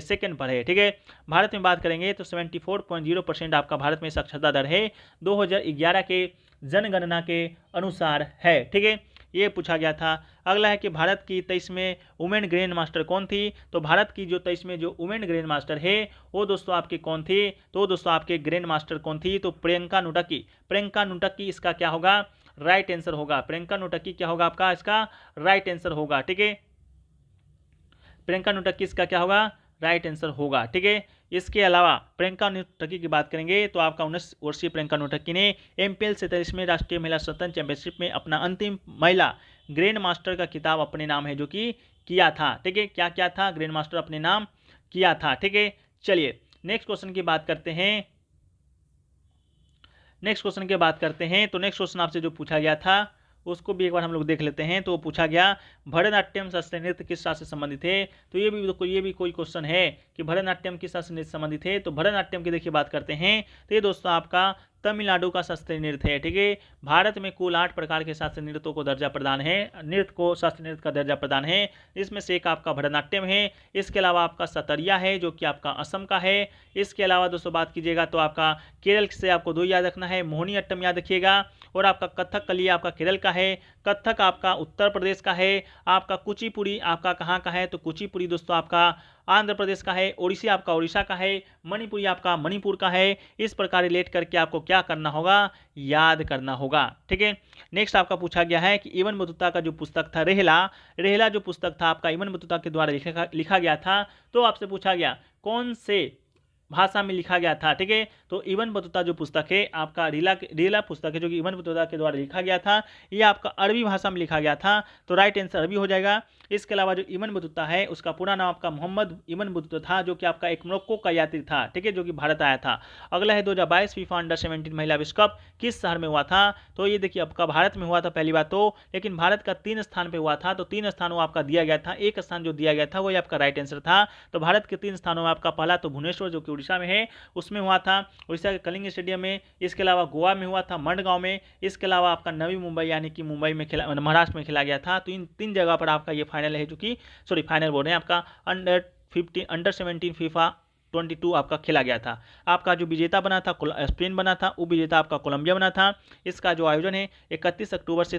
सेकंड पर है, ठीक है। भारत में बात करेंगे तो 74.0% आपका भारत में साक्षरता दर है 2011 के जनगणना के अनुसार है, ठीक है, ये पूछा गया था। अगला है कि भारत की 23वें वुमेन ग्रैंड मास्टर कौन थी? तो भारत की जो 23वें जो वुमेन ग्रैंड मास्टर है वो दोस्तों आपके कौन थी? तो दोस्तों आपके ग्रैंड मास्टर कौन थी? तो प्रियंका नुटक्की इसका क्या होगा? राइट आंसर होगा। प्रियंका नुटक्की क्या होगा आपका? इसका राइट आंसर होगा, ठीक है, प्रियंका नुटक्की इसका क्या होगा? राइट आंसर होगा, ठीक है। इसके अलावा प्रियंका नुटक्की की बात करेंगे तो आपका 19 वर्षीय प्रियंका नुटक्की ने एमपीएल 27वें राष्ट्रीय महिला शतरंज चैंपियनशिप में अपना अंतिम महिला ग्रैंड मास्टर का खिताब अपने नाम है जो कि किया था, ठीक है, क्या किया था? ग्रैंड मास्टर अपने नाम किया था, ठीक है। चलिए नेक्स्ट क्वेश्चन की बात करते हैं। तो नेक्स्ट क्वेश्चन आपसे जो पूछा गया था उसको भी एक बार हम लोग देख लेते हैं। तो पूछा गया भरतनाट्यम शास्त्रीय नृत्य किस शास्त्र से संबंधित है? तो ये भी कोई क्वेश्चन है कि भरतनाट्यम किस शास्त्रीय नृत्य से संबंधित है। तो भरतनाट्यम की देखिए बात करते हैं तो ये दोस्तों आपका तमिलनाडु का शास्त्रीय नृत्य है, ठीक है। भारत में कुल 8 प्रकार के शास्त्रीय नृत्यों को दर्जा प्रदान है, नृत्य को शास्त्रीय नृत्य का दर्जा प्रदान है, इसमें से एक आपका भरतनाट्यम है। इसके अलावा आपका सतरिया है जो कि आपका असम का है। इसके अलावा दोस्तों बात कीजिएगा तो आपका केरल से आपको 2 याद रखना है, मोहिनी अट्टम याद रखिएगा, और आपका कथकली आपका केरल का है, कथक आपका उत्तर प्रदेश का है, आपका कुचिपुड़ी आपका कहाँ का है? तो कुचिपुड़ी दोस्तों आपका आंध्र प्रदेश का है, ओडिसी आपका उड़ीसा का है, मणिपुरी आपका मणिपुर का है। इस प्रकार रिलेट करके आपको क्या करना होगा? याद करना होगा, ठीक है। नेक्स्ट आपका पूछा गया है कि इबन बतूता का जो पुस्तक था रेहला जो पुस्तक था आपका इबन बतूता के द्वारा लिखा गया था, तो आपसे पूछा गया कौन से भाषा में लिखा गया था, ठीक है। तो इबन बतूता जो पुस्तक है आपका रेला पुस्तक है जो कि इबन बतूता के द्वारा लिखा गया था, ये आपका अरबी भाषा में लिखा गया था, तो राइट आंसर अरबी हो जाएगा। इसके अलावा जो इबन बतूता है उसका पूरा नाम आपका मोहम्मद इबन बतूता था जो कि आपका एक मोरक्को का यात्री था, ठीक है, जो कि भारत आया था। अगला है 2022 फीफा अंडर 17 महिला विश्व कप किस शहर में हुआ था? तो ये देखिए आपका भारत में हुआ था पहली बात तो, लेकिन भारत का 3 स्थान पे हुआ था, तो 3 स्थान वो आपका दिया गया था, एक स्थान जो दिया गया था वही आपका राइट आंसर था। तो भारत के 3 स्थानों में आपका पहला तो भुवनेश्वर जो कि उड़ीसा में है उसमें हुआ था, उड़ीसा के कलिंग स्टेडियम में। इसके अलावा गोवा में हुआ था मंडगांव में। इसके अलावा आपका नवी मुंबई यानी कि मुंबई में खेला, महाराष्ट्र में खेला गया था। तो इन 3 जगह पर आपका ये फाइनल है जो कि फाइनल बोल रहे हैं आपका अंडर 17 फीफा 22 आपका खेला गया था। आपका जो विजेता बना था स्पेन बना था, उप विजेता आपका कोलंबिया बना था। इसका जो आयोजन है 11 अक्टूबर से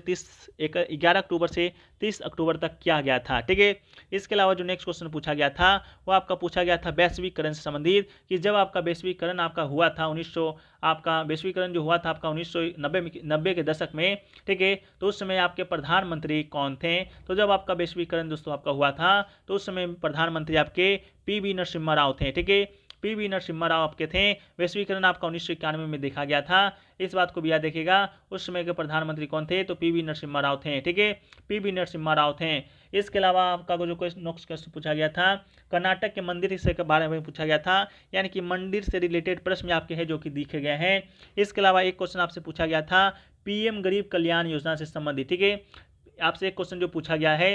30 अक्टूबर तक किया गया था, ठीक है। इसके अलावा जो नेक्स्ट क्वेश्चन पूछा गया था वो आपका पूछा गया था वैश्वीकरण से संबंधित, कि जब आपका वैश्वीकरण आपका हुआ था आपका वैश्वीकरण जो हुआ था आपका 1990 के दशक में, ठीक है, तो उस समय आपके प्रधानमंत्री कौन थे? तो जब आपका वैश्वीकरण दोस्तों आपका हुआ था तो उस समय प्रधानमंत्री आपके पीवी नरसिम्हा राव थे, ठीक है, पीवी नरसिम्हा राव आपके थे। वैश्वीकरण आपका 1991 में देखा गया था, इस बात को भी याद रखिएगा। उस समय के प्रधानमंत्री कौन थे? तो पीवी नरसिम्हा राव थे, ठीक है, पीवी नरसिम्हा राव थे। इसके अलावा आपका जो नेक्स्ट क्वेश्चन पूछा गया था कर्नाटक के मंदिर हिस्से के बारे में पूछा गया था, यानी कि मंदिर से रिलेटेड प्रश्न आपके हैं जो कि दिखे गए हैं। इसके अलावा एक क्वेश्चन आपसे पूछा गया था पीएम गरीब कल्याण योजना से संबंधित, ठीक है। आपसे एक क्वेश्चन जो पूछा गया है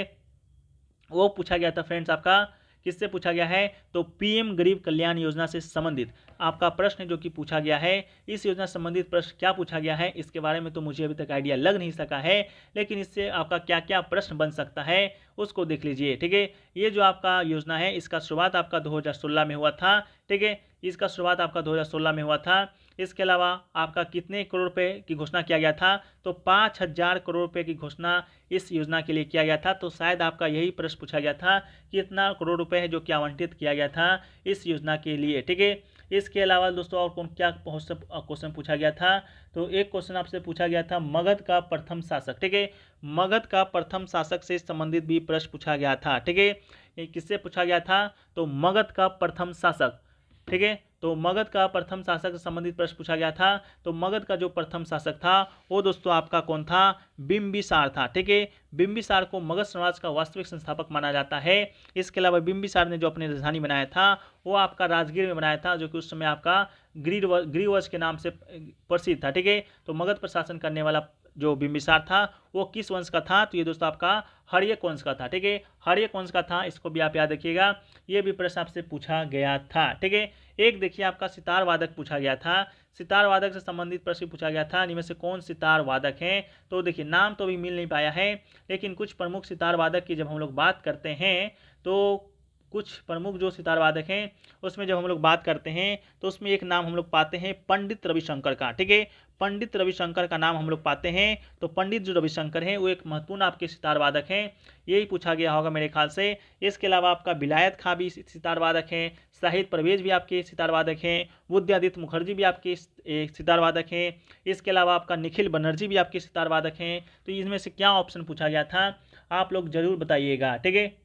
वो पूछा गया था फ्रेंड्स आपका किससे पूछा गया है, तो पीएम गरीब कल्याण योजना से संबंधित आपका प्रश्न जो कि पूछा गया है। इस योजना से संबंधित प्रश्न क्या पूछा गया है इसके बारे में तो मुझे अभी तक आइडिया लग नहीं सका है, लेकिन इससे आपका क्या क्या प्रश्न बन सकता है उसको देख लीजिए। ठीक है, ये जो आपका योजना है इसका शुरुआत आपका 2016 में हुआ था। ठीक है, इसका शुरुआत आपका 2016 में हुआ था। इसके अलावा आपका कितने करोड़ रुपए की घोषणा किया गया था, तो 5000 करोड़ रुपए की घोषणा इस योजना के लिए किया गया था। तो शायद आपका यही प्रश्न पूछा गया था कि कितना करोड़ रुपए है जो कि आवंटित किया गया था इस योजना के लिए। ठीक है, इसके अलावा दोस्तों और कौन क्या क्वेश्चन पूछा गया था, तो एक क्वेश्चन आपसे पूछा गया था मगध का प्रथम शासक। ठीक है, मगध का प्रथम शासक से संबंधित भी प्रश्न पूछा गया था। ठीक है, ये किससे पूछा गया था, तो मगध का प्रथम शासक। ठीक है, तो मगध का प्रथम शासक से संबंधित प्रश्न पूछा गया था। तो मगध का जो प्रथम शासक था वो दोस्तों आपका कौन था, बिंबिसार था। ठीक है, बिंबिसार को मगध साम्राज्य का वास्तविक संस्थापक माना जाता है। इसके अलावा बिंबिसार ने जो अपनी राजधानी बनाया था वो आपका राजगीर में बनाया था, जो कि उस समय आपका ग्रीवज के नाम से प्रसिद्ध था। ठीक है, तो मगध पर शासन करने वाला जो बिंबिसार था वो किस वंश का था, तो ये दोस्तों आपका हर्यक वंश का था। ठीक है, हर्यक वंश का था, इसको भी आप याद रखिएगा, ये भी प्रश्न आपसे पूछा गया था। ठीक है, एक देखिए आपका सितार वादक पूछा गया था। सितार वादक से संबंधित प्रश्न पूछा गया था, इनमें से कौन सितार वादक हैं, तो देखिए नाम तो अभी मिल नहीं पाया है, लेकिन कुछ प्रमुख सितार वादक की जब हम लोग बात करते हैं तो कुछ प्रमुख जो सितार वादक हैं उसमें जब हम लोग बात करते हैं तो उसमें एक नाम हम लोग पाते हैं पंडित रविशंकर का। ठीक है, पंडित रविशंकर का नाम हम लोग पाते हैं। तो पंडित जो रविशंकर हैं वो एक महत्वपूर्ण आपके सितार वादक हैं, यही पूछा गया होगा मेरे ख्याल से। इसके अलावा आपका विलायत खां भी सितार वादक हैं, शाहिद परवेज भी आपके सितार वादक हैं, बुद्धादित्य मुखर्जी भी आपके सितार वादक हैं। इसके अलावा आपका निखिल बनर्जी भी आपके सितार वादक हैं। तो इसमें से क्या ऑप्शन पूछा गया था आप लोग जरूर बताइएगा। ठीक है,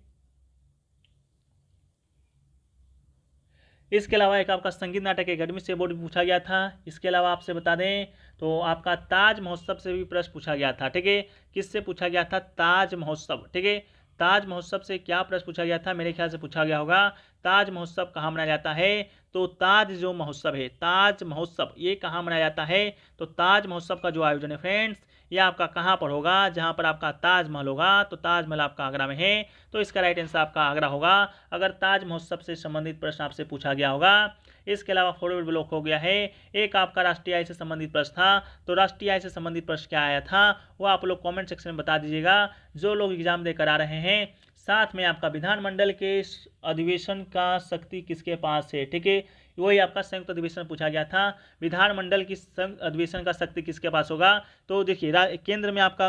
इसके अलावा एक आपका संगीत नाटक अकेडमी से अवार्ड भी पूछा गया था। इसके अलावा आपसे बता दें तो आपका ताज महोत्सव से भी प्रश्न पूछा गया था। ठीक है, किससे पूछा गया था, ताज महोत्सव। ठीक है, ताज महोत्सव से क्या प्रश्न पूछा गया था, मेरे ख्याल से पूछा गया होगा ताज महोत्सव कहाँ मनाया जाता है, तो ताज जो महोत्सव है, ताज महोत्सव ये कहाँ मनाया जाता है, तो ताज महोत्सव का जो आयोजन है फ्रेंड्स ये आपका कहाँ पर होगा, जहाँ पर आपका ताजमहल होगा। तो ताजमहल आपका आगरा में है, तो इसका राइट आंसर आपका आगरा होगा अगर ताज महोत्सव से संबंधित प्रश्न आपसे पूछा गया होगा। इसके अलावा फॉरवर्ड ब्लॉक हो गया है। एक आपका राष्ट्रीय आय से संबंधित प्रश्न था, तो राष्ट्रीय आय से संबंधित प्रश्न क्या आया था वो आप लोग कमेंट सेक्शन में बता दीजिएगा जो लोग एग्जाम देकर आ रहे हैं। साथ में आपका विधानमंडल के अधिवेशन का शक्ति किसके पास है। ठीक है, वही आपका संयुक्त अधिवेशन पूछा गया था, विधानमंडल की संयुक्त अधिवेशन का शक्ति किसके पास होगा। तो देखिए केंद्र में आपका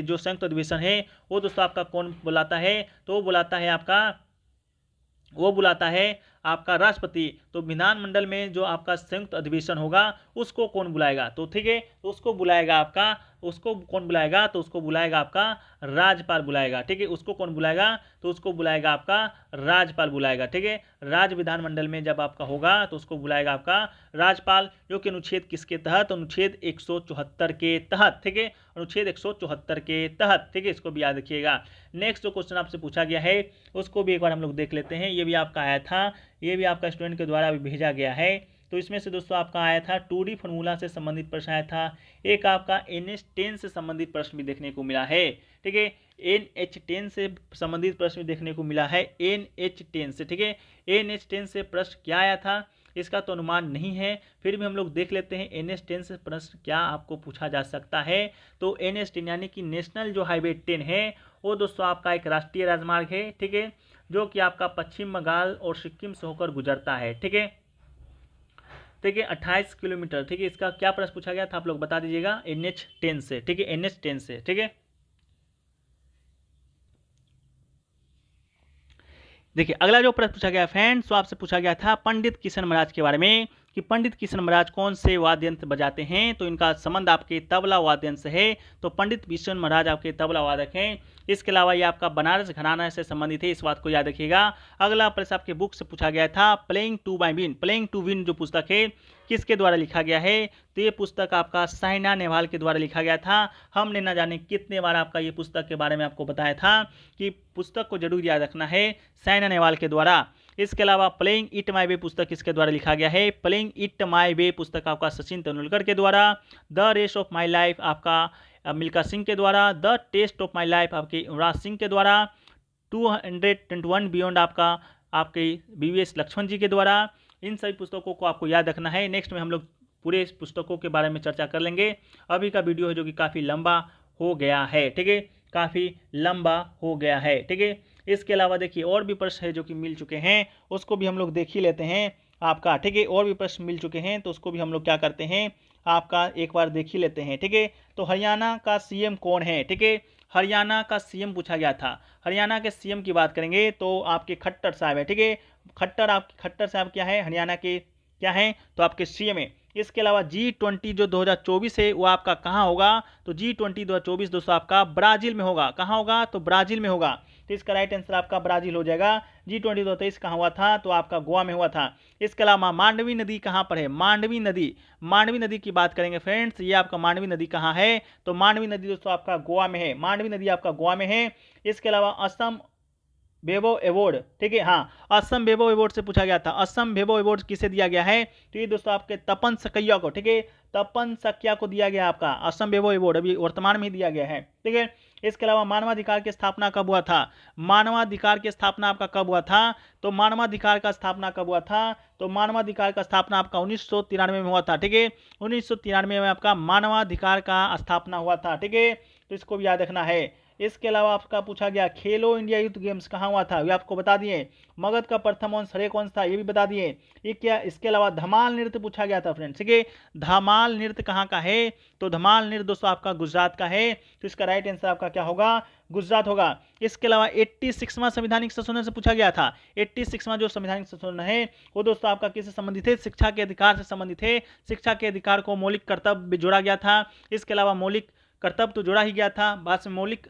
जो संयुक्त अधिवेशन है वो दोस्तों आपका कौन बुलाता है, तो वो बुलाता है आपका राष्ट्रपति। तो विधानमंडल में जो आपका संयुक्त अधिवेशन होगा उसको कौन बुलाएगा, तो ठीक है, तो उसको बुलाएगा आपका राज्यपाल बुलाएगा। ठीक है, उसको कौन बुलाएगा, तो उसको बुलाएगा आपका राज्यपाल बुलाएगा। ठीक है, राज्य विधानमंडल में जब आपका होगा तो उसको बुलाएगा आपका राज्यपाल, जो कि अनुच्छेद किसके तहत, अनुच्छेद 174 के तहत। ठीक है, अनुच्छेद 174 के तहत। ठीक है, इसको भी याद रखिएगा। नेक्स्ट जो क्वेश्चन आपसे पूछा गया है उसको भी एक बार हम लोग देख लेते हैं। ये भी आपका आया था, ये भी आपका स्टूडेंट के द्वारा भी भेजा गया है। तो इसमें से दोस्तों आपका आया था 2D फार्मूला से संबंधित प्रश्न आया था। एक आपका NH10 से संबंधित प्रश्न भी देखने को मिला है। ठीक है, NH10 से संबंधित प्रश्न भी देखने को मिला है, NH10 से। ठीक है, NH10 से प्रश्न क्या आया था इसका तो अनुमान नहीं है, फिर भी हम लोग देख लेते हैं NH10 से प्रश्न क्या आपको पूछा जा सकता है। तो NH10 यानी कि नेशनल जो हाईवे 10 है वो दोस्तों आपका एक राष्ट्रीय राजमार्ग है। ठीक है, जो कि आपका पश्चिम बंगाल और सिक्किम से होकर गुजरता है। ठीक है, 28 किलोमीटर। ठीक है, इसका क्या प्रश्न पूछा गया था आप लोग बता दीजिएगा, NH10 से। ठीक है, NH10 से। ठीक है, देखिए अगला जो प्रश्न पूछा गया फ्रेंड्स, तो आपसे पूछा गया था पंडित किशन महाराज के बारे में कि पंडित किशन महाराज कौन से वाद्य यंत्र बजाते हैं। तो इनका संबंध आपके तबला वाद्य यंत्र से है, तो पंडित किशन महाराज आपके तबला वादक हैं। इसके अलावा ये आपका बनारस घराना से संबंधित है, इस बात को याद रखिएगा। अगला प्रश्न आपके बुक से पूछा गया था playing to by win, playing to win जो पुस्तक है किसके द्वारा लिखा गया है, तो ये पुस्तक आपका साइना नेहवाल के द्वारा लिखा गया था। हमने ना जाने कितने बार आपका ये पुस्तक के बारे में आपको बताया था कि पुस्तक को जरूर याद रखना है, साइना नेहवाल के द्वारा। इसके अलावा प्लेइंग इट माई वे पुस्तक किसके द्वारा लिखा गया है, प्लेइंग इट माई वे पुस्तक आपका सचिन तेंदुलकर के द्वारा। The race of my life आपका मिल्खा सिंह के द्वारा। The test of my life आपके युवराज सिंह के द्वारा। 221 बियॉन्ड आपका आपके BVS लक्ष्मण जी के द्वारा। इन सभी पुस्तकों को आपको याद रखना है। नेक्स्ट में हम लोग पूरे इस पुस्तकों के बारे में चर्चा कर लेंगे। अभी का वीडियो है जो कि काफ़ी लंबा हो गया है, ठीक है, काफ़ी लंबा हो गया है, ठीक है। इसके अलावा देखिए और भी प्रश्न है जो कि मिल चुके हैं, उसको भी हम लोग देख ही लेते हैं आपका, ठीक है। और भी प्रश्न मिल चुके हैं तो उसको भी हम लोग क्या करते हैं, आपका एक बार देख ही लेते हैं, ठीक है। तो हरियाणा का CM कौन है, ठीक है। हरियाणा का CM पूछा गया था। हरियाणा के CM की बात करेंगे तो आपके खट्टर साहब है, ठीक है। खट्टर साहब क्या है, हरियाणा के क्या हैं, तो आपके CM है। इसके अलावा G20 जो 2024 है वो आपका कहाँ होगा, तो G20 2024 दोस्तों आपका ब्राजील में होगा। कहाँ होगा, तो ब्राजील में होगा। तो इसका राइट आंसर आपका ब्राजील हो जाएगा। G20 2023 कहाँ हुआ था, तो आपका गोवा में हुआ था। इसके अलावा मांडवी नदी कहाँ पर है, मांडवी नदी की बात करेंगे फ्रेंड्स, ये आपका मांडवी नदी कहाँ है, तो मांडवी नदी दोस्तों आपका गोवा में है। मांडवी नदी आपका गोवा में है। इसके अलावा असम वेबो अवार्ड, ठीक है, हाँ, असम वेबो अवार्ड से पूछा गया था। असम वेबो अवार्ड किसे दिया गया है, तो ये दोस्तों आपके तपन सकैया को, ठीक है, तपन सकिया को दिया गया आपका असम वेबो अवार्ड, अभी वर्तमान में ही दिया गया है, ठीक है। इसके अलावा मानवाधिकार की स्थापना कब हुआ था, मानवाधिकार की स्थापना आपका कब हुआ था, तो मानवाधिकार का स्थापना कब हुआ था, तो मानवाधिकार का स्थापना आपका 1993 में हुआ था, ठीक है। 1993 में आपका मानवाधिकार का स्थापना हुआ था, ठीक है। तो इसको भी याद रखना है। इसके अलावा आपका पूछा गया खेलो इंडिया यूथ गेम्स कहाँ हुआ था, ये आपको बता दिए। मगध का प्रथम वन सरे कौन था, ये भी बता दिए। ये क्या, इसके अलावा धमाल नृत्य पूछा गया था फ्रेंड्स, ठीक है। धमाल नृत्य कहाँ का है, तो धमाल नृत्य दोस्तों आपका गुजरात का है। तो इसका राइट आंसर आपका क्या होगा, गुजरात होगा। इसके अलावा 86वां संवैधानिक संशोधन से पूछा गया था। 86वां जो संवैधानिक संशोधन है वो दोस्तों आपका किससे संबंधित है, शिक्षा के अधिकार से संबंधित है। शिक्षा के अधिकार को मौलिक कर्तव्य जोड़ा गया था। इसके अलावा मौलिक कर्तव्य तो जोड़ा ही गया था, बाद में मौलिक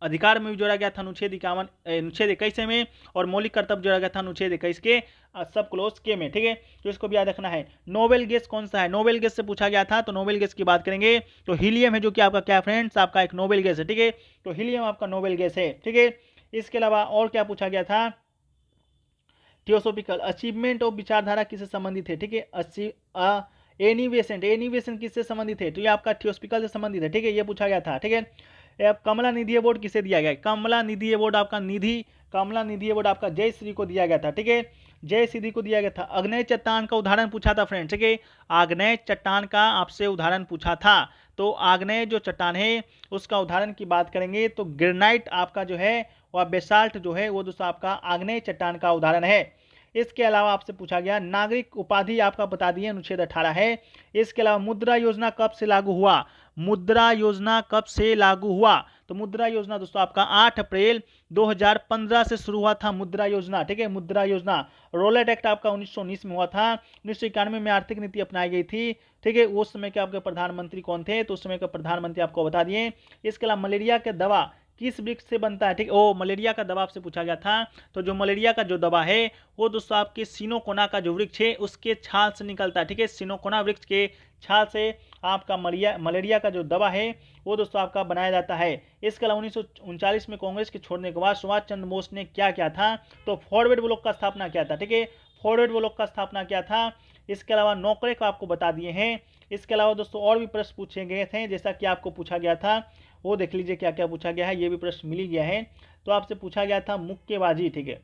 अधिकार में भी जोड़ा गया था अनुच्छेद 21 में, और मौलिक कर्तव्य जोड़ा गया था अनुच्छेद 21 के सब क्लोज के में, ठीक है। तो इसको भी याद रखना है। नोबेल गैस कौन सा है, नोबेल गैस से पूछा गया था, तो नोबेल गैस की बात करेंगे तो हीलियम है, जो कि आपका क्या फ्रेंड्स, आपका एक नोबेल गैस है, ठीक है। तो हीलियम आपका नोबेल गैस है, ठीक है। इसके अलावा और क्या पूछा गया था, थियोसॉफिकल अचीवमेंट ऑफ विचारधारा किससे संबंधित है, ठीक है। एनिवेशन किससे संबंधित है, तो ये आपका थियोसॉफिकल से संबंधित है, ठीक है, ये पूछा गया था, ठीक है। कमला निधि अवार्ड किसे दिया गया, कमला निधि अवार्ड आपका जय श्री को दिया गया था, ठीक है, जय श्री को दिया गया था। आग्नेय चट्टान का उदाहरण पूछा था फ्रेंड्स, ठीक है, आग्नेय चट्टान का आपसे उदाहरण पूछा था। तो आग्नेय जो चट्टान है उसका उदाहरण की बात करेंगे तो ग्रेनाइट आपका जो है वह बेसाल्ट जो है वो दोस्तों आपका आग्नेय चट्टान का उदाहरण है। इसके अलावा आपसे पूछा गया नागरिक उपाधि आपका बता दिए अनुच्छेद 18 है। इसके अलावा मुद्रा योजना कब से लागू हुआ, मुद्रा योजना कब से लागू हुआ, तो मुद्रा योजना दोस्तों आपका 8 अप्रैल 2015 से शुरू हुआ था मुद्रा योजना, ठीक है। मुद्रा योजना रोलेट एक्ट आपका 1919 में हुआ था। 1991 में आर्थिक नीति अपनाई गई थी, ठीक है। उस समय के आपके प्रधानमंत्री कौन थे, तो उस समय के प्रधानमंत्री आपको बता दिए। इसके अलावा मलेरिया के दवा किस वृक्ष से बनता है, ठीक, ओ मलेरिया का दवा आपसे पूछा गया था। तो जो मलेरिया का जो दवा है वो दोस्तों आपके सिनोकोना का जो वृक्ष है उसके छाल से निकलता है, ठीक है। सिनोकोना वृक्ष के छाल से आपका मलेरिया का जो दवा है वो दोस्तों आपका बनाया जाता है। इसके अलावा 1939 में कांग्रेस के छोड़ने के बाद सुभाष चंद्र बोस ने क्या किया था, तो फॉरवर्ड ब्लॉक का स्थापना किया था, ठीक है, फॉरवर्ड ब्लॉक का स्थापना किया था। इसके अलावा नौकरी को आपको बता दिए हैं। इसके अलावा दोस्तों और भी प्रश्न पूछे गए थे, जैसा कि आपको पूछा गया था वो देख लीजिए क्या क्या पूछा गया है, ये भी प्रश्न मिल ही गया है। तो आपसे पूछा गया था मुक्केबाजी, ठीक है,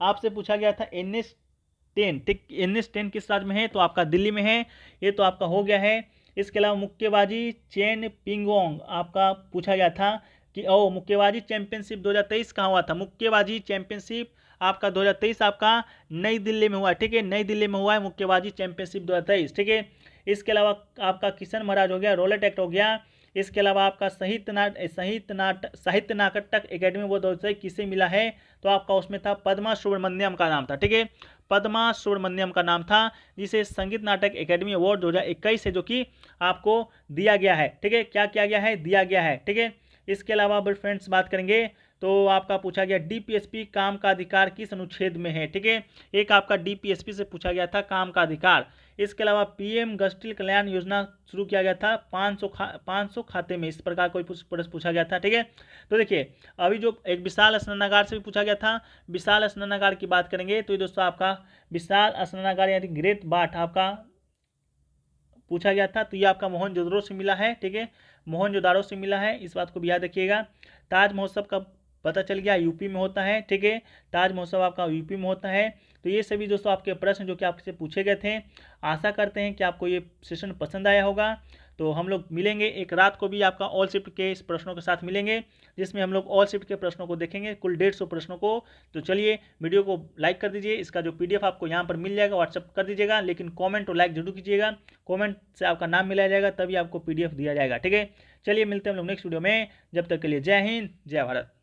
आपसे पूछा गया था NS10, ठीक, NS10 किस राज्य में है, तो आपका दिल्ली में है, ये तो आपका हो गया है। इसके अलावा मुक्केबाजी चेन पिंगोंग आपका पूछा गया था कि मुक्केबाजी चैंपियनशिप 2023 कहाँ हुआ था, मुक्केबाजी चैंपियनशिप आपका 2023 आपका नई दिल्ली में हुआ, ठीक है, नई दिल्ली में हुआ है मुक्केबाजी चैंपियनशिप 2023, ठीक है। इसके अलावा आपका किशन महाराज हो गया, रोलेट एक्ट हो गया। इसके अलावा आपका साहित्य नाटक एकेडमी वो 2023 किसे मिला है, तो आपका उसमें था पद्मा सुब्रमण्यम का नाम था, ठीक है, पद्मा सुब्रमण्यम का नाम था, जिसे संगीत नाटक एकेडमी अवार्ड 2021 है जो कि आपको दिया गया है, ठीक है, क्या किया गया है, दिया गया है, ठीक है। इसके अलावा फ्रेंड्स बात करेंगे तो आपका पूछा गया DPSP काम का अधिकार किस अनुच्छेद में है, ठीक है, एक आपका DPSP से पूछा गया था काम का अधिकार। इसके अलावा PM गस्टिल कल्याण योजना शुरू किया गया था 500 खाते में, इस प्रकार कोई प्रश्न पूछा गया था, ठीक है। तो देखिए अभी जो एक विशाल स्नानागार से भी पूछा गया था, विशाल स्नानागार की बात करेंगे तो ये दोस्तों आपका विशाल स्नानागार यानी ग्रेट बाथ आपका पूछा गया था, तो ये आपका मोहनजोदड़ो से मिला है, ठीक है, मोहनजोदाड़ो से मिला है, इस बात को भी याद रखिएगा। ताज महोत्सव कब पता चल गया यूपी में होता है, ठीक है। ताज महोत्सव आपका यूपी में होता है। तो ये सभी दोस्तों आपके प्रश्न जो कि आपसे पूछे गए थे। आशा करते हैं कि आपको ये सेशन पसंद आया होगा। तो हम लोग मिलेंगे एक रात को भी आपका ऑल शिफ्ट के इस प्रश्नों के साथ मिलेंगे, जिसमें हम लोग ऑल शिफ्ट के प्रश्नों को देखेंगे, कुल 150 प्रश्नों को। तो चलिए वीडियो को लाइक कर दीजिए, इसका जो PDF आपको यहाँ पर मिल जाएगा व्हाट्सअप कर दीजिएगा, लेकिन कमेंट और लाइक जरूर कीजिएगा। कमेंट से आपका नाम मिलाया जाएगा तभी आपको PDF दिया जाएगा, ठीक है। चलिए मिलते हैं हम लोग नेक्स्ट वीडियो में, जब तक के लिए जय हिंद जय भारत।